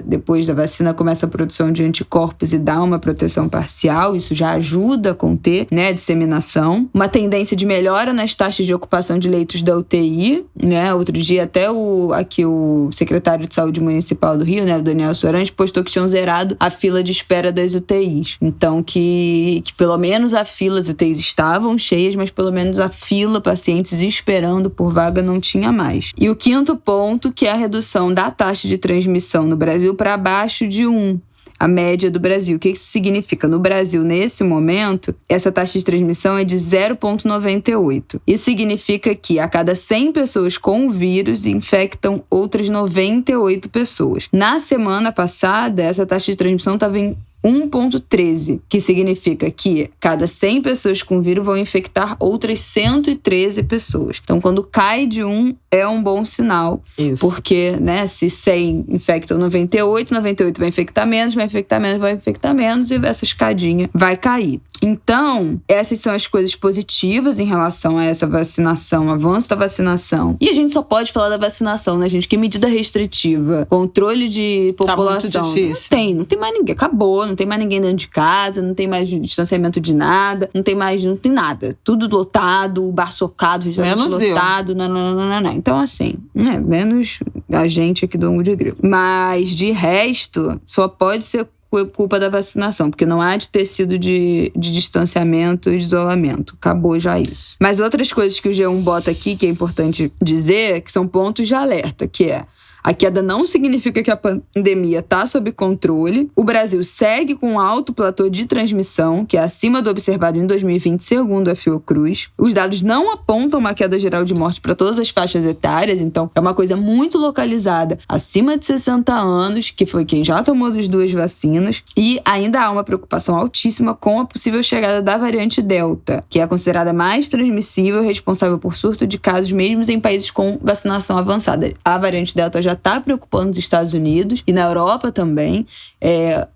Speaker 1: depois da vacina, começa a produção de anticorpos e dá uma proteção parcial. Isso já ajuda a conter, né, a disseminação. Uma tendência de melhora nas taxas de ocupação de leitos da UTI, né. Outro dia até o secretário de Saúde Municipal do Rio, né, o Daniel Sorante, postou que tinham zerado a fila de espera das UTIs. Então, que pelo menos a fila, as UTIs estavam cheias, mas pelo menos a fila, pacientes esperando por vaga, não tinha mais. E o quinto ponto, que é a redução da taxa de transmissão no Brasil para abaixo de 1. A média do Brasil. O que isso significa? No Brasil, nesse momento, essa taxa de transmissão é de 0,98. Isso significa que a cada 100 pessoas com o vírus infectam outras 98 pessoas. Na semana passada, essa taxa de transmissão estava em 1,13, que significa que cada 100 pessoas com vírus vão infectar outras 113 pessoas. Então, quando cai de 1, é um bom sinal.
Speaker 2: Isso.
Speaker 1: Porque, né, se 100 infectam 98, 98 vai infectar menos, vai infectar menos, vai infectar menos, e essa escadinha vai cair. Então, essas são as coisas positivas em relação a essa vacinação, avanço da vacinação. E a gente só pode falar da vacinação, né, gente? Que medida restritiva, controle de população.
Speaker 2: Tá muito difícil.
Speaker 1: Não tem mais ninguém. Acabou, não tem mais ninguém dentro de casa, não tem mais distanciamento de nada, não tem nada. Tudo lotado, bar socado, restaurante lotado, não. Então, assim, né, menos a gente aqui do Ângulo de Grilo. Mas, de resto, só pode ser culpa da vacinação, porque não há de ter sido de distanciamento e de isolamento. Acabou já isso. Mas outras coisas que o G1 bota aqui, que é importante dizer, que são pontos de alerta, que é: a queda não significa que a pandemia está sob controle. O Brasil segue com um alto platô de transmissão, que é acima do observado em 2020, segundo a Fiocruz. Os dados não apontam uma queda geral de morte para todas as faixas etárias, então é uma coisa muito localizada acima de 60 anos, que foi quem já tomou as 2 vacinas. E ainda há uma preocupação altíssima com a possível chegada da variante Delta, que é considerada mais transmissível, responsável por surto de casos mesmo em países com vacinação avançada. A variante Delta já está preocupando os Estados Unidos e na Europa também.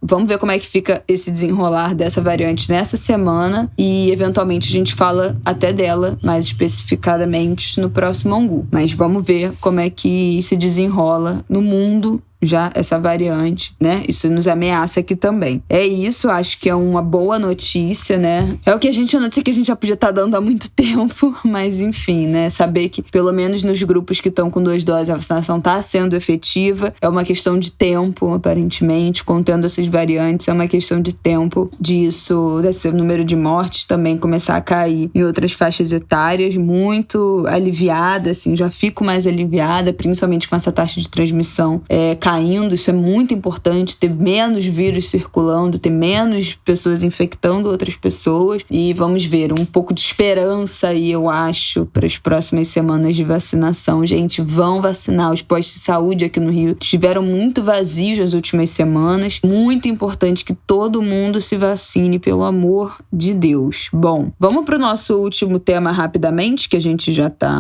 Speaker 1: Vamos ver como é que fica esse desenrolar dessa variante nessa semana e, eventualmente, a gente fala até dela mais especificadamente no próximo Angu. Mas vamos ver como é que se desenrola no mundo já essa variante, né? Isso nos ameaça aqui também. É isso, acho que é uma boa notícia, né? É o que a notícia que a gente já podia estar dando há muito tempo, mas enfim, né? Saber que pelo menos nos grupos que estão com 2 doses a vacinação está sendo efetiva, é uma questão de tempo, aparentemente, contendo essas variantes, é uma questão de tempo disso, desse número de mortes também começar a cair em outras faixas etárias, muito aliviada, assim, já fico mais aliviada, principalmente com essa taxa de transmissão caindo. Isso é muito importante, ter menos vírus circulando, ter menos pessoas infectando outras pessoas, e vamos ver, um pouco de esperança aí, eu acho, para as próximas semanas de vacinação. Gente, vão vacinar. Os postos de saúde aqui no Rio estiveram muito vazios nas últimas semanas. Muito importante que todo mundo se vacine, pelo amor de Deus. Bom, vamos para o nosso último tema rapidamente, que a gente já está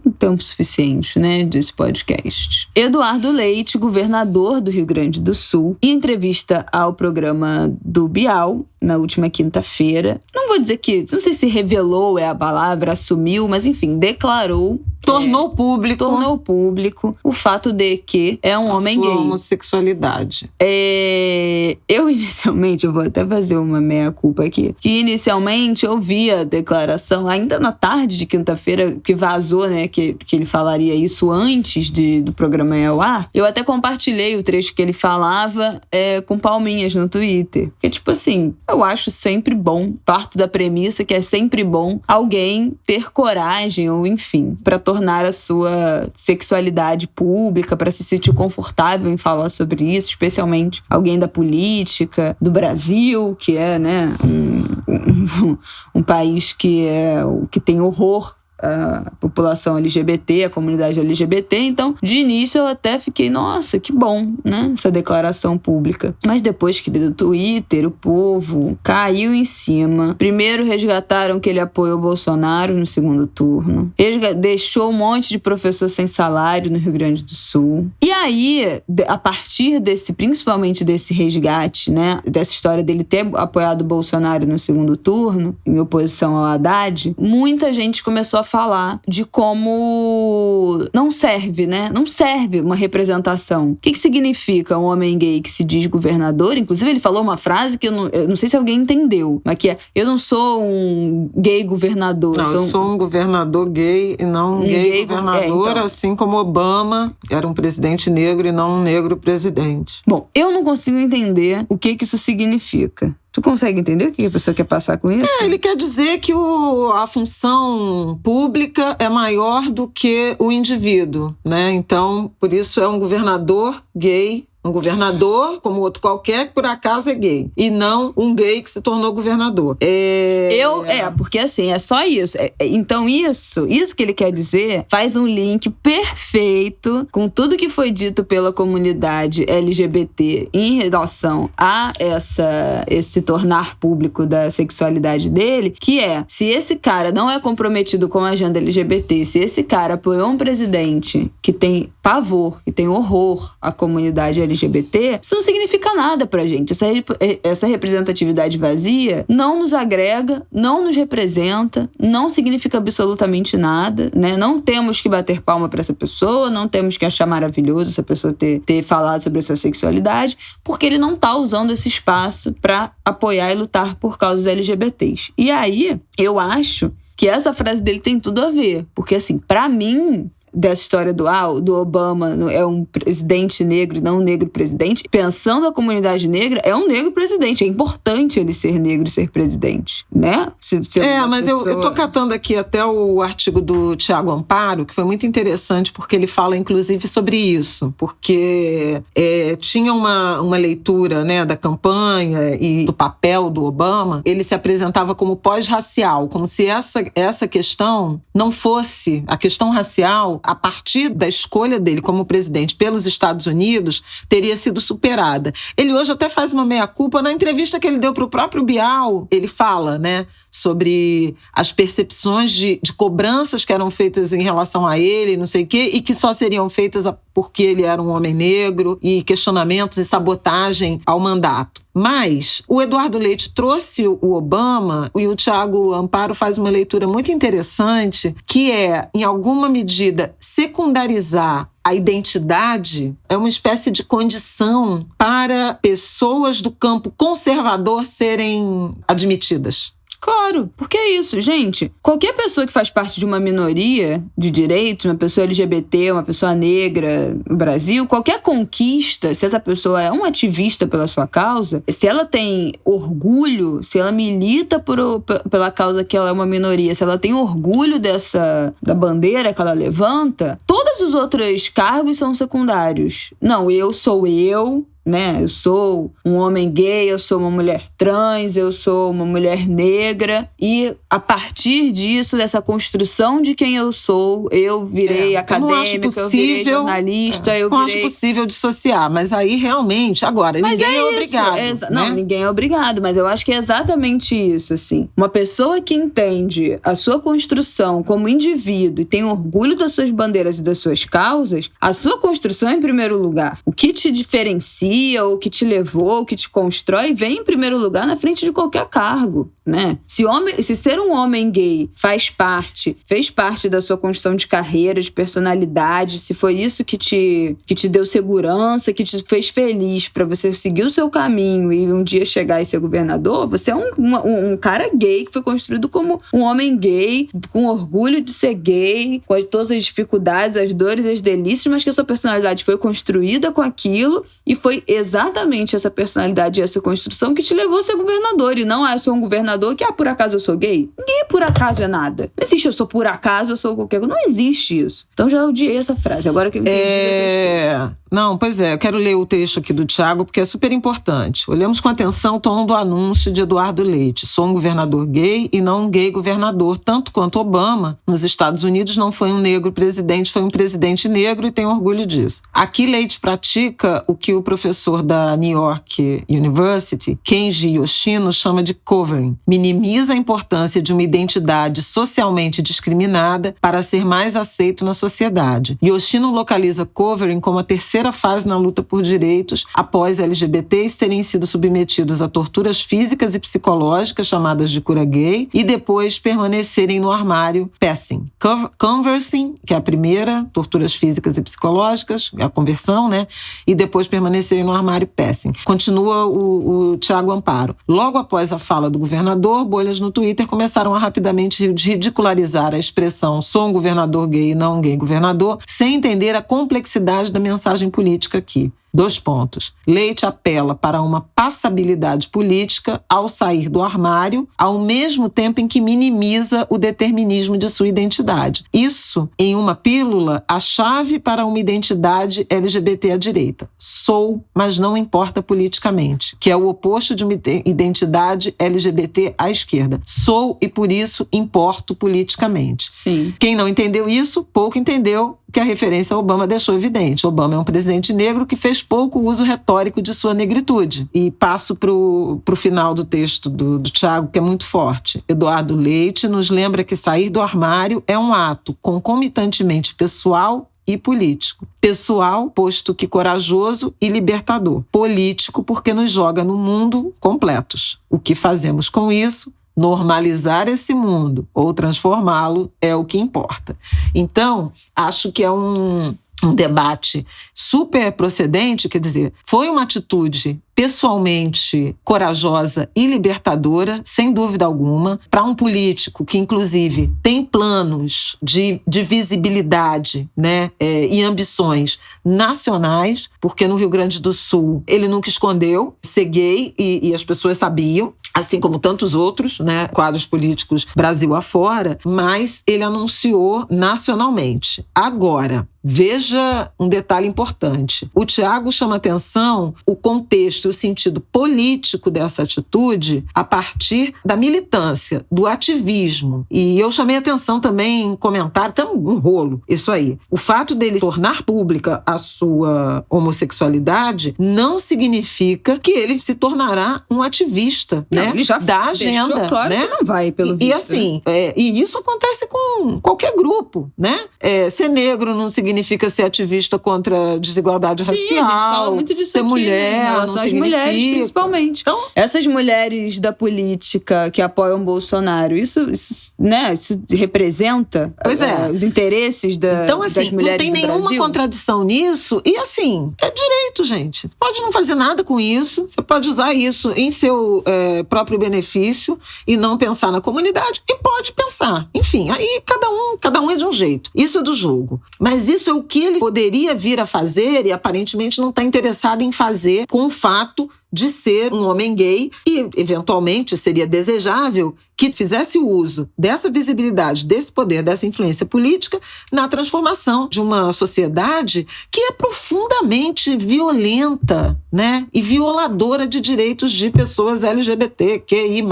Speaker 1: no tempo suficiente, né, desse podcast. Eduardo Leite, governador do Rio Grande do Sul, em entrevista ao programa do Bial, na última quinta-feira, não vou dizer que, não sei se revelou é a palavra, assumiu, mas enfim, declarou,
Speaker 2: tornou público
Speaker 1: o fato de que é um homem gay.
Speaker 2: Homossexualidade.
Speaker 1: Eu inicialmente, eu vou até fazer uma meia-culpa aqui, que inicialmente eu vi a declaração, ainda na tarde de quinta-feira, que vazou, né, que ele falaria isso antes do programa ir ao ar. Eu até compartilhei o trecho que ele falava com palminhas no Twitter. Porque, tipo assim, eu acho sempre bom, parto da premissa que é sempre bom alguém ter coragem, ou enfim, para tornar a sua sexualidade pública, para se sentir confortável em falar sobre isso, especialmente alguém da política, do Brasil, que é, né, um país que tem horror a população LGBT, a comunidade LGBT. Então, de início eu até fiquei, nossa, que bom, né, essa declaração pública. Mas depois, querido, o Twitter, o povo caiu em cima. Primeiro resgataram que ele apoiou o Bolsonaro no segundo turno. Deixou um monte de professor sem salário no Rio Grande do Sul. E aí, a partir principalmente desse resgate, né, dessa história dele ter apoiado o Bolsonaro no segundo turno, em oposição ao Haddad, muita gente começou a falar de como não serve, né? Não serve uma representação. O que significa um homem gay que se diz governador? Inclusive, ele falou uma frase que eu não sei se alguém entendeu, mas que é: eu não sou um gay governador.
Speaker 2: Não, eu sou um governador gay e não um gay governador, então. Assim como Obama era um presidente negro e não um negro presidente.
Speaker 1: Bom, eu não consigo entender o que isso significa. Tu consegue entender o que a pessoa quer passar com isso?
Speaker 2: Ele quer dizer que a função pública é maior do que o indivíduo, né? Então, por isso é um governador gay. Um governador, como outro qualquer, que por acaso é gay. E não um gay que se tornou governador.
Speaker 1: Porque assim, é só isso. Então isso que ele quer dizer faz um link perfeito com tudo que foi dito pela comunidade LGBT em relação a esse tornar público da sexualidade dele, que é: se esse cara não é comprometido com a agenda LGBT, se esse cara apoiou um presidente que tem pavor, que tem horror à comunidade LGBT, isso não significa nada pra gente. Essa representatividade vazia não nos agrega, não nos representa, não significa absolutamente nada, né? Não temos que bater palma pra essa pessoa, não temos que achar maravilhoso essa pessoa ter falado sobre a sua sexualidade, porque ele não tá usando esse espaço pra apoiar e lutar por causas LGBTs. E aí, eu acho que essa frase dele tem tudo a ver, porque assim, pra mim, dessa história do Obama é um presidente negro e não um negro presidente, pensando a comunidade negra, é um negro presidente. É importante ele ser negro e ser presidente, né?
Speaker 2: Mas eu tô catando aqui até o artigo do Tiago Amparo, que foi muito interessante, porque ele fala, inclusive, sobre isso. Porque tinha uma leitura, né, da campanha e do papel do Obama. Ele se apresentava como pós-racial, como se essa questão não fosse a questão racial. A partir da escolha dele como presidente pelos Estados Unidos, teria sido superada. Ele hoje até faz uma meia-culpa. Na entrevista que ele deu para o próprio Bial, ele fala, né, sobre as percepções de cobranças que eram feitas em relação a ele, não sei o quê, e que só seriam feitas porque ele era um homem negro, e questionamentos e sabotagem ao mandato. Mas o Eduardo Leite trouxe o Obama, e o Tiago Amparo faz uma leitura muito interessante, que é, em alguma medida, secundarizar a identidade é uma espécie de condição para pessoas do campo conservador serem admitidas.
Speaker 1: Claro, porque é isso, gente. Qualquer pessoa que faz parte de uma minoria de direitos, uma pessoa LGBT, uma pessoa negra no Brasil, qualquer conquista, se essa pessoa é um ativista pela sua causa, se ela tem orgulho, se ela milita pela causa que ela é uma minoria, se ela tem orgulho da bandeira que ela levanta, todos os outros cargos são secundários. Não, eu sou eu, né? Eu sou um homem gay, eu sou uma mulher trans, eu sou uma mulher negra, e a partir disso, dessa construção de quem eu sou, eu virei acadêmica, eu virei jornalista, eu virei...
Speaker 2: Não acho possível dissociar, mas aí realmente, agora, ninguém é obrigado. Né?
Speaker 1: Não, ninguém é obrigado, mas eu acho que é exatamente isso, assim. Uma pessoa que entende a sua construção como indivíduo e tem orgulho das suas bandeiras e das suas causas, a sua construção é em primeiro lugar. O que te diferencia, o que te levou, o que te constrói, vem em primeiro lugar na frente de qualquer cargo, né? Se ser um homem gay fez parte da sua construção de carreira, de personalidade, se foi isso que te deu segurança, que te fez feliz pra você seguir o seu caminho e um dia chegar e ser governador, você é um cara gay que foi construído como um homem gay, com orgulho de ser gay, com todas as dificuldades, as dores, as delícias, mas que a sua personalidade foi construída com aquilo, e foi exatamente essa personalidade e essa construção que te levou a ser governador. E não, eu sou um governador que, por acaso eu sou gay. Ninguém por acaso é nada. Não existe eu sou por acaso, eu sou qualquer coisa. Não existe isso. Então já odiei essa frase. Agora que eu entendi.
Speaker 2: Não, pois é. Eu quero ler o texto aqui do Tiago, porque é super importante. Olhamos com atenção o tom do anúncio de Eduardo Leite. Sou um governador gay e não um gay governador. Tanto quanto Obama, nos Estados Unidos, não foi um negro presidente, foi um presidente negro, e tem orgulho disso. Aqui Leite pratica o que o professor da New York University, Kenji Yoshino, chama de covering. Minimiza a importância de uma identidade socialmente discriminada para ser mais aceito na sociedade. Yoshino localiza covering como a terceira terceira fase na luta por direitos após LGBTs terem sido submetidos a torturas físicas e psicológicas, chamadas de cura gay, e depois permanecerem no armário passing. Conversing, que é a primeira, torturas físicas e psicológicas, a conversão, né? E depois permanecerem no armário passing. Continua o Tiago Amparo. Logo após a fala do governador, bolhas no Twitter começaram a rapidamente ridicularizar a expressão "sou um governador gay e não um gay governador", sem entender a complexidade da mensagem política aqui. 2 pontos. Leite apela para uma passabilidade política ao sair do armário, ao mesmo tempo em que minimiza o determinismo de sua identidade. Isso, em uma pílula, a chave para uma identidade LGBT à direita. Sou, mas não importa politicamente, que é o oposto de uma identidade LGBT à esquerda. Sou e por isso importo politicamente.
Speaker 1: Sim.
Speaker 2: Quem não entendeu isso, pouco entendeu que a referência a Obama deixou evidente. Obama é um presidente negro que fez pouco uso retórico de sua negritude. E passo pro final do texto do Tiago, que é muito forte. Eduardo Leite nos lembra que sair do armário é um ato concomitantemente pessoal e político. Pessoal, posto que corajoso e libertador. Político, porque nos joga no mundo completos. O que fazemos com isso? Normalizar esse mundo ou transformá-lo é o que importa. Então, acho que é um debate super procedente, quer dizer, foi uma atitude pessoalmente corajosa e libertadora, sem dúvida alguma, para um político que, inclusive, tem planos de visibilidade, né, e ambições nacionais, porque no Rio Grande do Sul ele nunca escondeu ser gay e as pessoas sabiam, assim como tantos outros, né, quadros políticos Brasil afora, mas ele anunciou nacionalmente. Agora, veja um detalhe importante. O Tiago chama atenção o contexto, o sentido político dessa atitude a partir da militância, do ativismo. E eu chamei atenção também em comentário, tem um rolo, isso aí. O fato dele tornar pública a sua homossexualidade não significa que ele se tornará um ativista,
Speaker 1: não,
Speaker 2: né,
Speaker 1: ele já
Speaker 2: da agenda.
Speaker 1: Deixou claro,
Speaker 2: né?
Speaker 1: Que não vai, pelo visto.
Speaker 2: E assim, e isso acontece com qualquer grupo, né? Ser negro não significa ser ativista contra a desigualdade racial.
Speaker 1: Sim, a gente fala muito disso
Speaker 2: ser
Speaker 1: aqui,
Speaker 2: mulher,
Speaker 1: em relação
Speaker 2: não
Speaker 1: às mulheres, principalmente.
Speaker 2: Então,
Speaker 1: essas mulheres da política que apoiam Bolsonaro, isso representa os interesses
Speaker 2: então, assim,
Speaker 1: das mulheres do Brasil?
Speaker 2: Não tem nenhuma contradição nisso. E assim, é direito, gente. Pode não fazer nada com isso. Você pode usar isso em seu próprio benefício e não pensar na comunidade. E pode pensar. Enfim, aí cada um é de um jeito. Isso é do jogo. Mas isso é o que ele poderia vir a fazer e aparentemente não está interessado em fazer com o fato de ser um homem gay e, eventualmente, seria desejável que fizesse uso dessa visibilidade, desse poder, dessa influência política na transformação de uma sociedade que é profundamente violenta, né, e violadora de direitos de pessoas LGBTQIA+.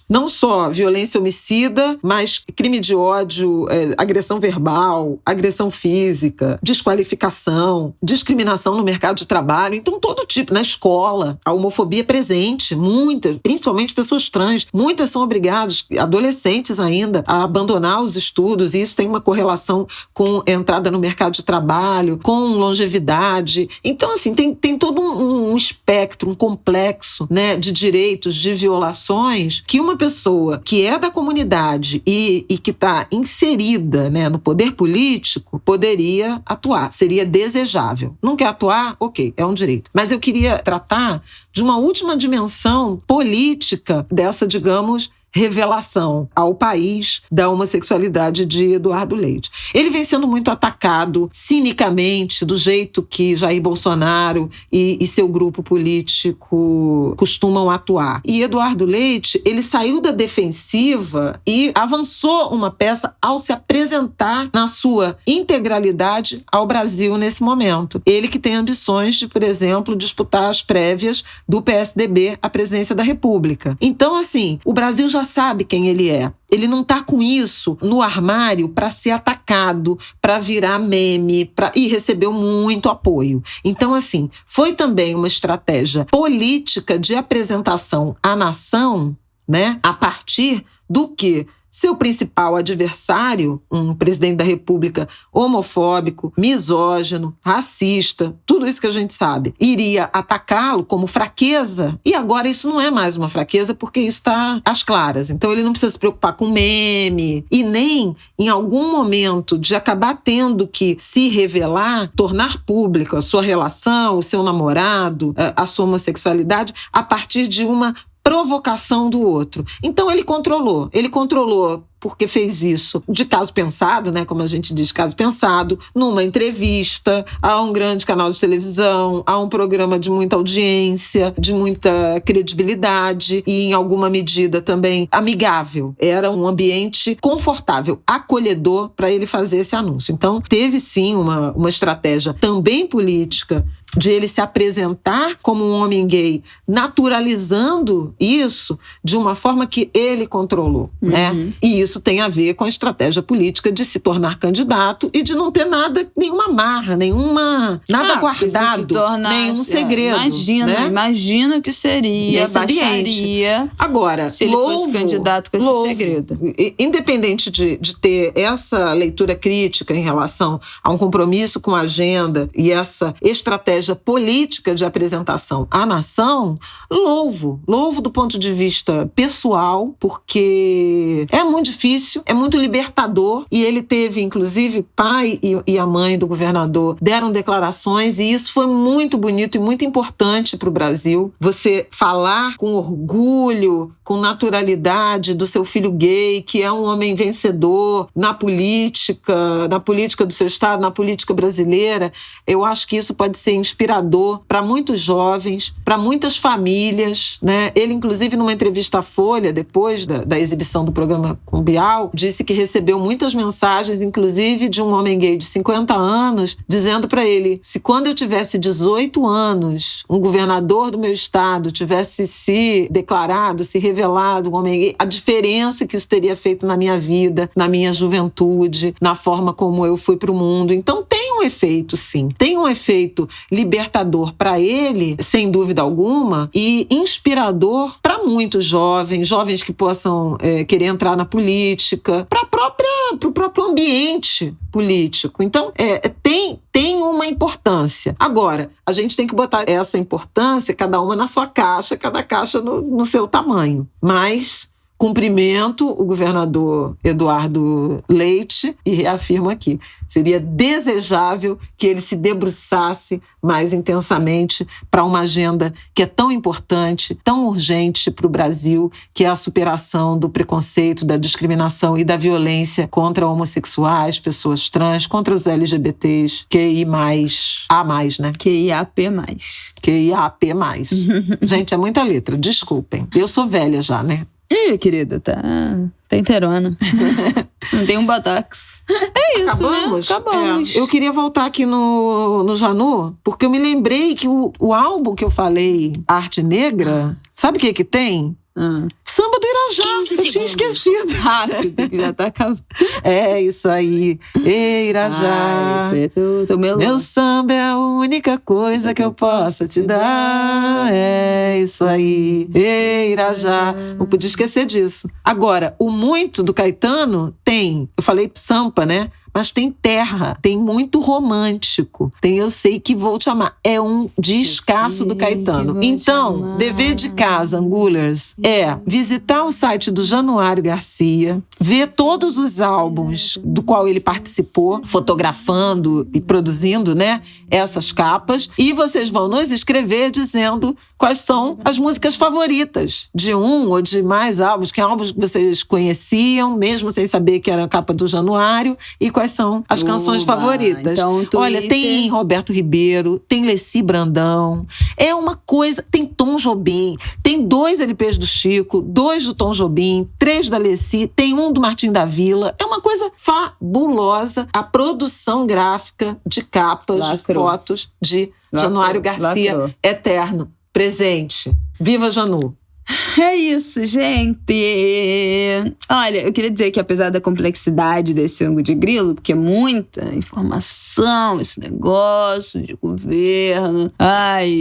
Speaker 2: Não só violência homicida, mas crime de ódio, agressão verbal, agressão física, desqualificação, discriminação no mercado de trabalho. Então, todo tipo, na escola, a homofobia é presente, muitas, principalmente pessoas trans, muitas são obrigadas, adolescentes ainda, a abandonar os estudos, e isso tem uma correlação com entrada no mercado de trabalho, com longevidade. Então, assim, tem todo um espectro, um complexo, né, de direitos, de violações, que uma pessoa que é da comunidade e que está inserida, né, no poder político poderia atuar, seria desejável. Não quer atuar? Ok, é um direito. Mas eu queria tratar de uma última dimensão política dessa, digamos, revelação ao país da homossexualidade de Eduardo Leite. Ele vem sendo muito atacado cinicamente, do jeito que Jair Bolsonaro e seu grupo político costumam atuar. E Eduardo Leite, ele saiu da defensiva e avançou uma peça ao se apresentar na sua integralidade ao Brasil nesse momento. Ele que tem ambições de, por exemplo, disputar as prévias do PSDB à presidência da República. Então, assim, o Brasil já sabe quem ele é. Ele não está com isso no armário para ser atacado, para virar meme, e recebeu muito apoio. Então, assim, foi também uma estratégia política de apresentação à nação, né, a partir do que seu principal adversário, um presidente da República homofóbico, misógino, racista, tudo isso que a gente sabe, iria atacá-lo como fraqueza. E agora isso não é mais uma fraqueza, porque isso está às claras. Então ele não precisa se preocupar com meme e nem, em algum momento, de acabar tendo que se revelar, tornar público a sua relação, o seu namorado, a sua homossexualidade, a partir de uma provocação do outro. Então ele controlou porque fez isso de caso pensado, né, como a gente diz, caso pensado, numa entrevista a um grande canal de televisão, a um programa de muita audiência, de muita credibilidade e, em alguma medida, também amigável. Era um ambiente confortável, acolhedor para ele fazer esse anúncio. Então, teve sim uma estratégia também política de ele se apresentar como um homem gay, naturalizando isso de uma forma que ele controlou, né? E isso tem a ver com a estratégia política de se tornar candidato e de não ter nenhuma marra, nada guardado, nenhum segredo.
Speaker 1: Imagina o que seria, baixaria.
Speaker 2: Agora,
Speaker 1: se ele fosse candidato com esse segredo.
Speaker 2: Independente de ter essa leitura crítica em relação a um compromisso com a agenda e essa estratégia política de apresentação à nação, louvo do ponto de vista pessoal, porque é muito difícil, é muito libertador, e ele teve, inclusive, pai e a mãe do governador deram declarações, e isso foi muito bonito e muito importante para o Brasil. Você falar com orgulho, com naturalidade do seu filho gay, que é um homem vencedor na política do seu estado, na política brasileira, eu acho que isso pode ser inspirador para muitos jovens, para muitas famílias, né? Ele, inclusive, numa entrevista à Folha, depois da exibição do programa com Bial, disse que recebeu muitas mensagens, inclusive de um homem gay de 50 anos, dizendo para ele: se quando eu tivesse 18 anos, um governador do meu estado tivesse se declarado, se revelado um homem gay, a diferença que isso teria feito na minha vida, na minha juventude, na forma como eu fui para o mundo. Então tem um efeito, sim. Tem um efeito libertador para ele, sem dúvida alguma, e inspirador para muitos jovens que possam querer entrar na política, para o próprio ambiente político. Então, tem uma importância. Agora, a gente tem que botar essa importância, cada uma na sua caixa, cada caixa no seu tamanho. Mas cumprimento o governador Eduardo Leite e reafirmo aqui, seria desejável que ele se debruçasse mais intensamente para uma agenda que é tão importante, tão urgente para o Brasil, que é a superação do preconceito, da discriminação e da violência contra homossexuais, pessoas trans, contra os LGBTs, QI+, A+, né?
Speaker 1: QIAP+.
Speaker 2: QIAP+. Gente, é muita letra, desculpem. Eu sou velha já, né?
Speaker 1: Ih, querida, tá inteirona. Não tem um botox. É isso,
Speaker 2: acabamos,
Speaker 1: né? Acabamos.
Speaker 2: Eu queria voltar aqui no Janu, porque eu me lembrei que o álbum que eu falei, Arte Negra, sabe o que tem? Samba do Irajá, eu tinha esquecido.
Speaker 1: Rápido, que já tá acabando.
Speaker 2: É isso aí. Ei, Irajá,
Speaker 1: isso aí,
Speaker 2: meu samba é a única coisa que eu possa te dar. É isso aí. Ei, Irajá, não podia esquecer disso. Agora, o muito do Caetano tem, eu falei Sampa, né? Mas tem terra, tem muito romântico, tem Eu Sei Que Vou Te Amar. É um descasso do Caetano. Então, dever de casa, Angulers, é visitar o site do Januário Garcia, ver todos os álbuns do qual ele participou, fotografando e produzindo, né, essas capas, e vocês vão nos escrever dizendo quais são as músicas favoritas de um ou de mais álbuns, que álbuns que vocês conheciam, mesmo sem saber que era a capa do Januário, e quais são as canções favoritas.
Speaker 1: Então,
Speaker 2: olha, tem Roberto Ribeiro, tem Leci Brandão, é uma coisa, tem Tom Jobim, tem 2 LPs do Chico, 2 do Tom Jobim, 3 da Leci, tem um do Martim da Vila, é uma coisa fabulosa a produção gráfica de capas, de fotos de Januário Garcia, eterno, presente. Viva Janu!
Speaker 1: É isso, gente. Olha, eu queria dizer que apesar da complexidade desse ângulo de grilo, porque é muita informação, esse negócio de governo,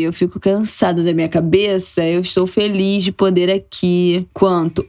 Speaker 1: eu fico cansada da minha cabeça. Eu estou feliz de poder aqui,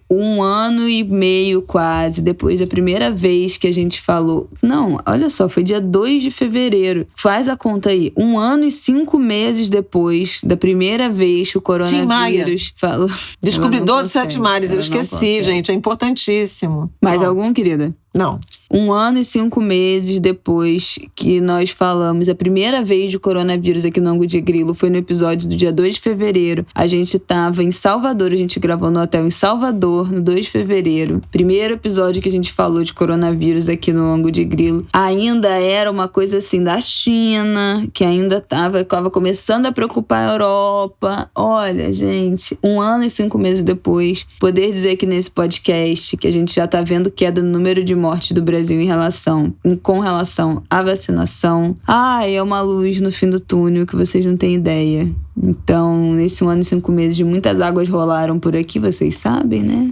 Speaker 1: 1 ano e meio quase, depois da primeira vez que a gente falou. Não, olha só, foi dia 2 de fevereiro. Faz a conta aí. 1 ano e 5 meses depois da primeira vez que o coronavírus falou.
Speaker 2: Descobridor dos 7 mares, eu esqueci, gente, é importantíssimo.
Speaker 1: Mais algum, querida?
Speaker 2: Não.
Speaker 1: 1 ano e 5 meses depois que nós falamos a primeira vez de coronavírus aqui no Ângulo de Grilo, foi no episódio do dia 2 de fevereiro. A gente tava em Salvador, a gente gravou no hotel em Salvador, no 2 de fevereiro. Primeiro episódio que a gente falou de coronavírus aqui no Ângulo de Grilo. Ainda era uma coisa assim da China, que ainda tava começando a preocupar a Europa. Olha, gente, 1 ano e 5 meses depois, poder dizer que nesse podcast que a gente já tá vendo queda no número de mortes do Brasil com relação à vacinação. É uma luz no fim do túnel que vocês não têm ideia. Então, nesse 1 ano e 5 meses, muitas águas rolaram por aqui, vocês sabem, né?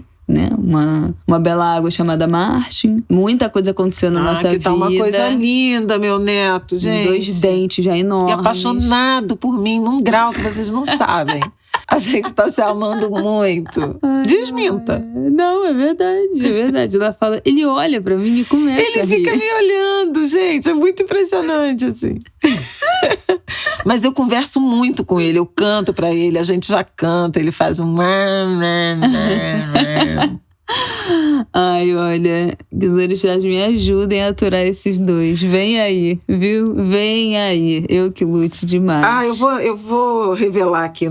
Speaker 1: Uma bela água chamada Martin. Muita coisa aconteceu na nossa vida.
Speaker 2: Tá uma coisa linda, meu neto, gente.
Speaker 1: 2 dentes já enormes.
Speaker 2: E apaixonado por mim num grau que vocês não sabem. A gente tá se amando muito. Desminta.
Speaker 1: Não, é verdade. Ela fala, ele olha pra mim e começa a rir.
Speaker 2: Ele fica me olhando, gente. É muito impressionante, assim. Mas eu converso muito com ele. Eu canto pra ele, a gente já canta. Ele faz um... Olha, que os orixás me ajudem a aturar esses dois. Vem aí, viu? Vem aí. Eu que lute demais. Eu vou revelar aqui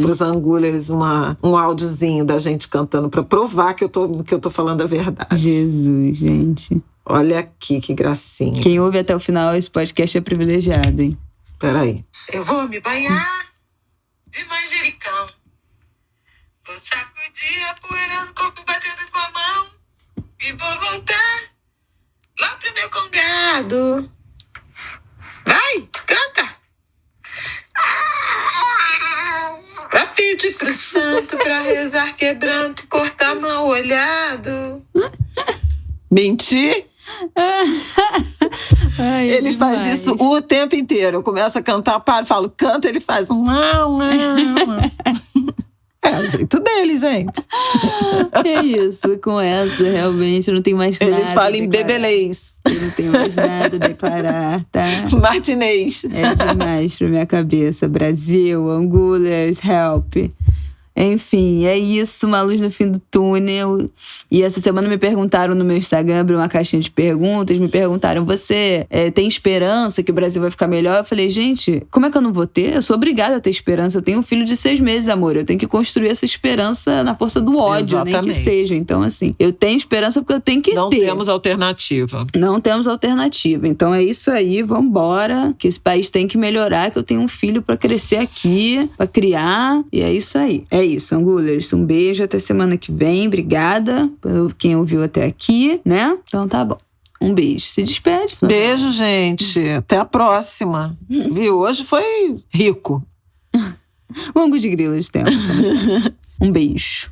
Speaker 2: pros Angulers um áudiozinho da gente cantando pra provar que eu tô falando a verdade.
Speaker 1: Jesus, gente.
Speaker 2: Olha aqui, que gracinha.
Speaker 1: Quem ouve até o final, esse podcast é privilegiado, hein?
Speaker 2: Peraí.
Speaker 3: Eu vou me banhar de manjericão. Vou sacudir a poeira no corpo batendo com a mão. E vou voltar lá pro meu congado. Vai, canta! Pra pedir pro santo, pra rezar quebranto, cortar mal olhado.
Speaker 2: Mentir? Ele faz isso o tempo inteiro. Eu começo a cantar, paro, falo, canta, ele faz um... É o jeito dele, gente.
Speaker 1: É isso, com essa, realmente, não tem mais nada.
Speaker 2: Ele fala em bebelês.
Speaker 1: Eu não tenho mais nada a declarar, tá?
Speaker 2: Martinês.
Speaker 1: É demais pra minha cabeça. Brasil, Angulers, help. Enfim, é isso, uma luz no fim do túnel. E essa semana me perguntaram no meu Instagram, abri uma caixinha de perguntas, me perguntaram, você tem esperança que o Brasil vai ficar melhor? Eu falei, gente, como é que eu não vou ter? Eu sou obrigada a ter esperança. Eu tenho um filho de 6 meses, amor. Eu tenho que construir essa esperança na força do ódio,
Speaker 2: exatamente,
Speaker 1: nem que seja. Então, assim, eu tenho esperança porque eu tenho que ter.
Speaker 2: Não temos alternativa.
Speaker 1: Não temos alternativa. Então é isso aí, vambora. Que esse país tem que melhorar, que eu tenho um filho pra crescer aqui, pra criar. E é isso aí. É isso, Angulers. Um beijo, até semana que vem. Obrigada por quem ouviu até aqui, né? Então tá bom. Um beijo. Se despede, Flávia.
Speaker 2: Beijo, gente. Até a próxima. Viu? Hoje foi rico.
Speaker 1: Um ângulo de grilo de tempo. Um beijo.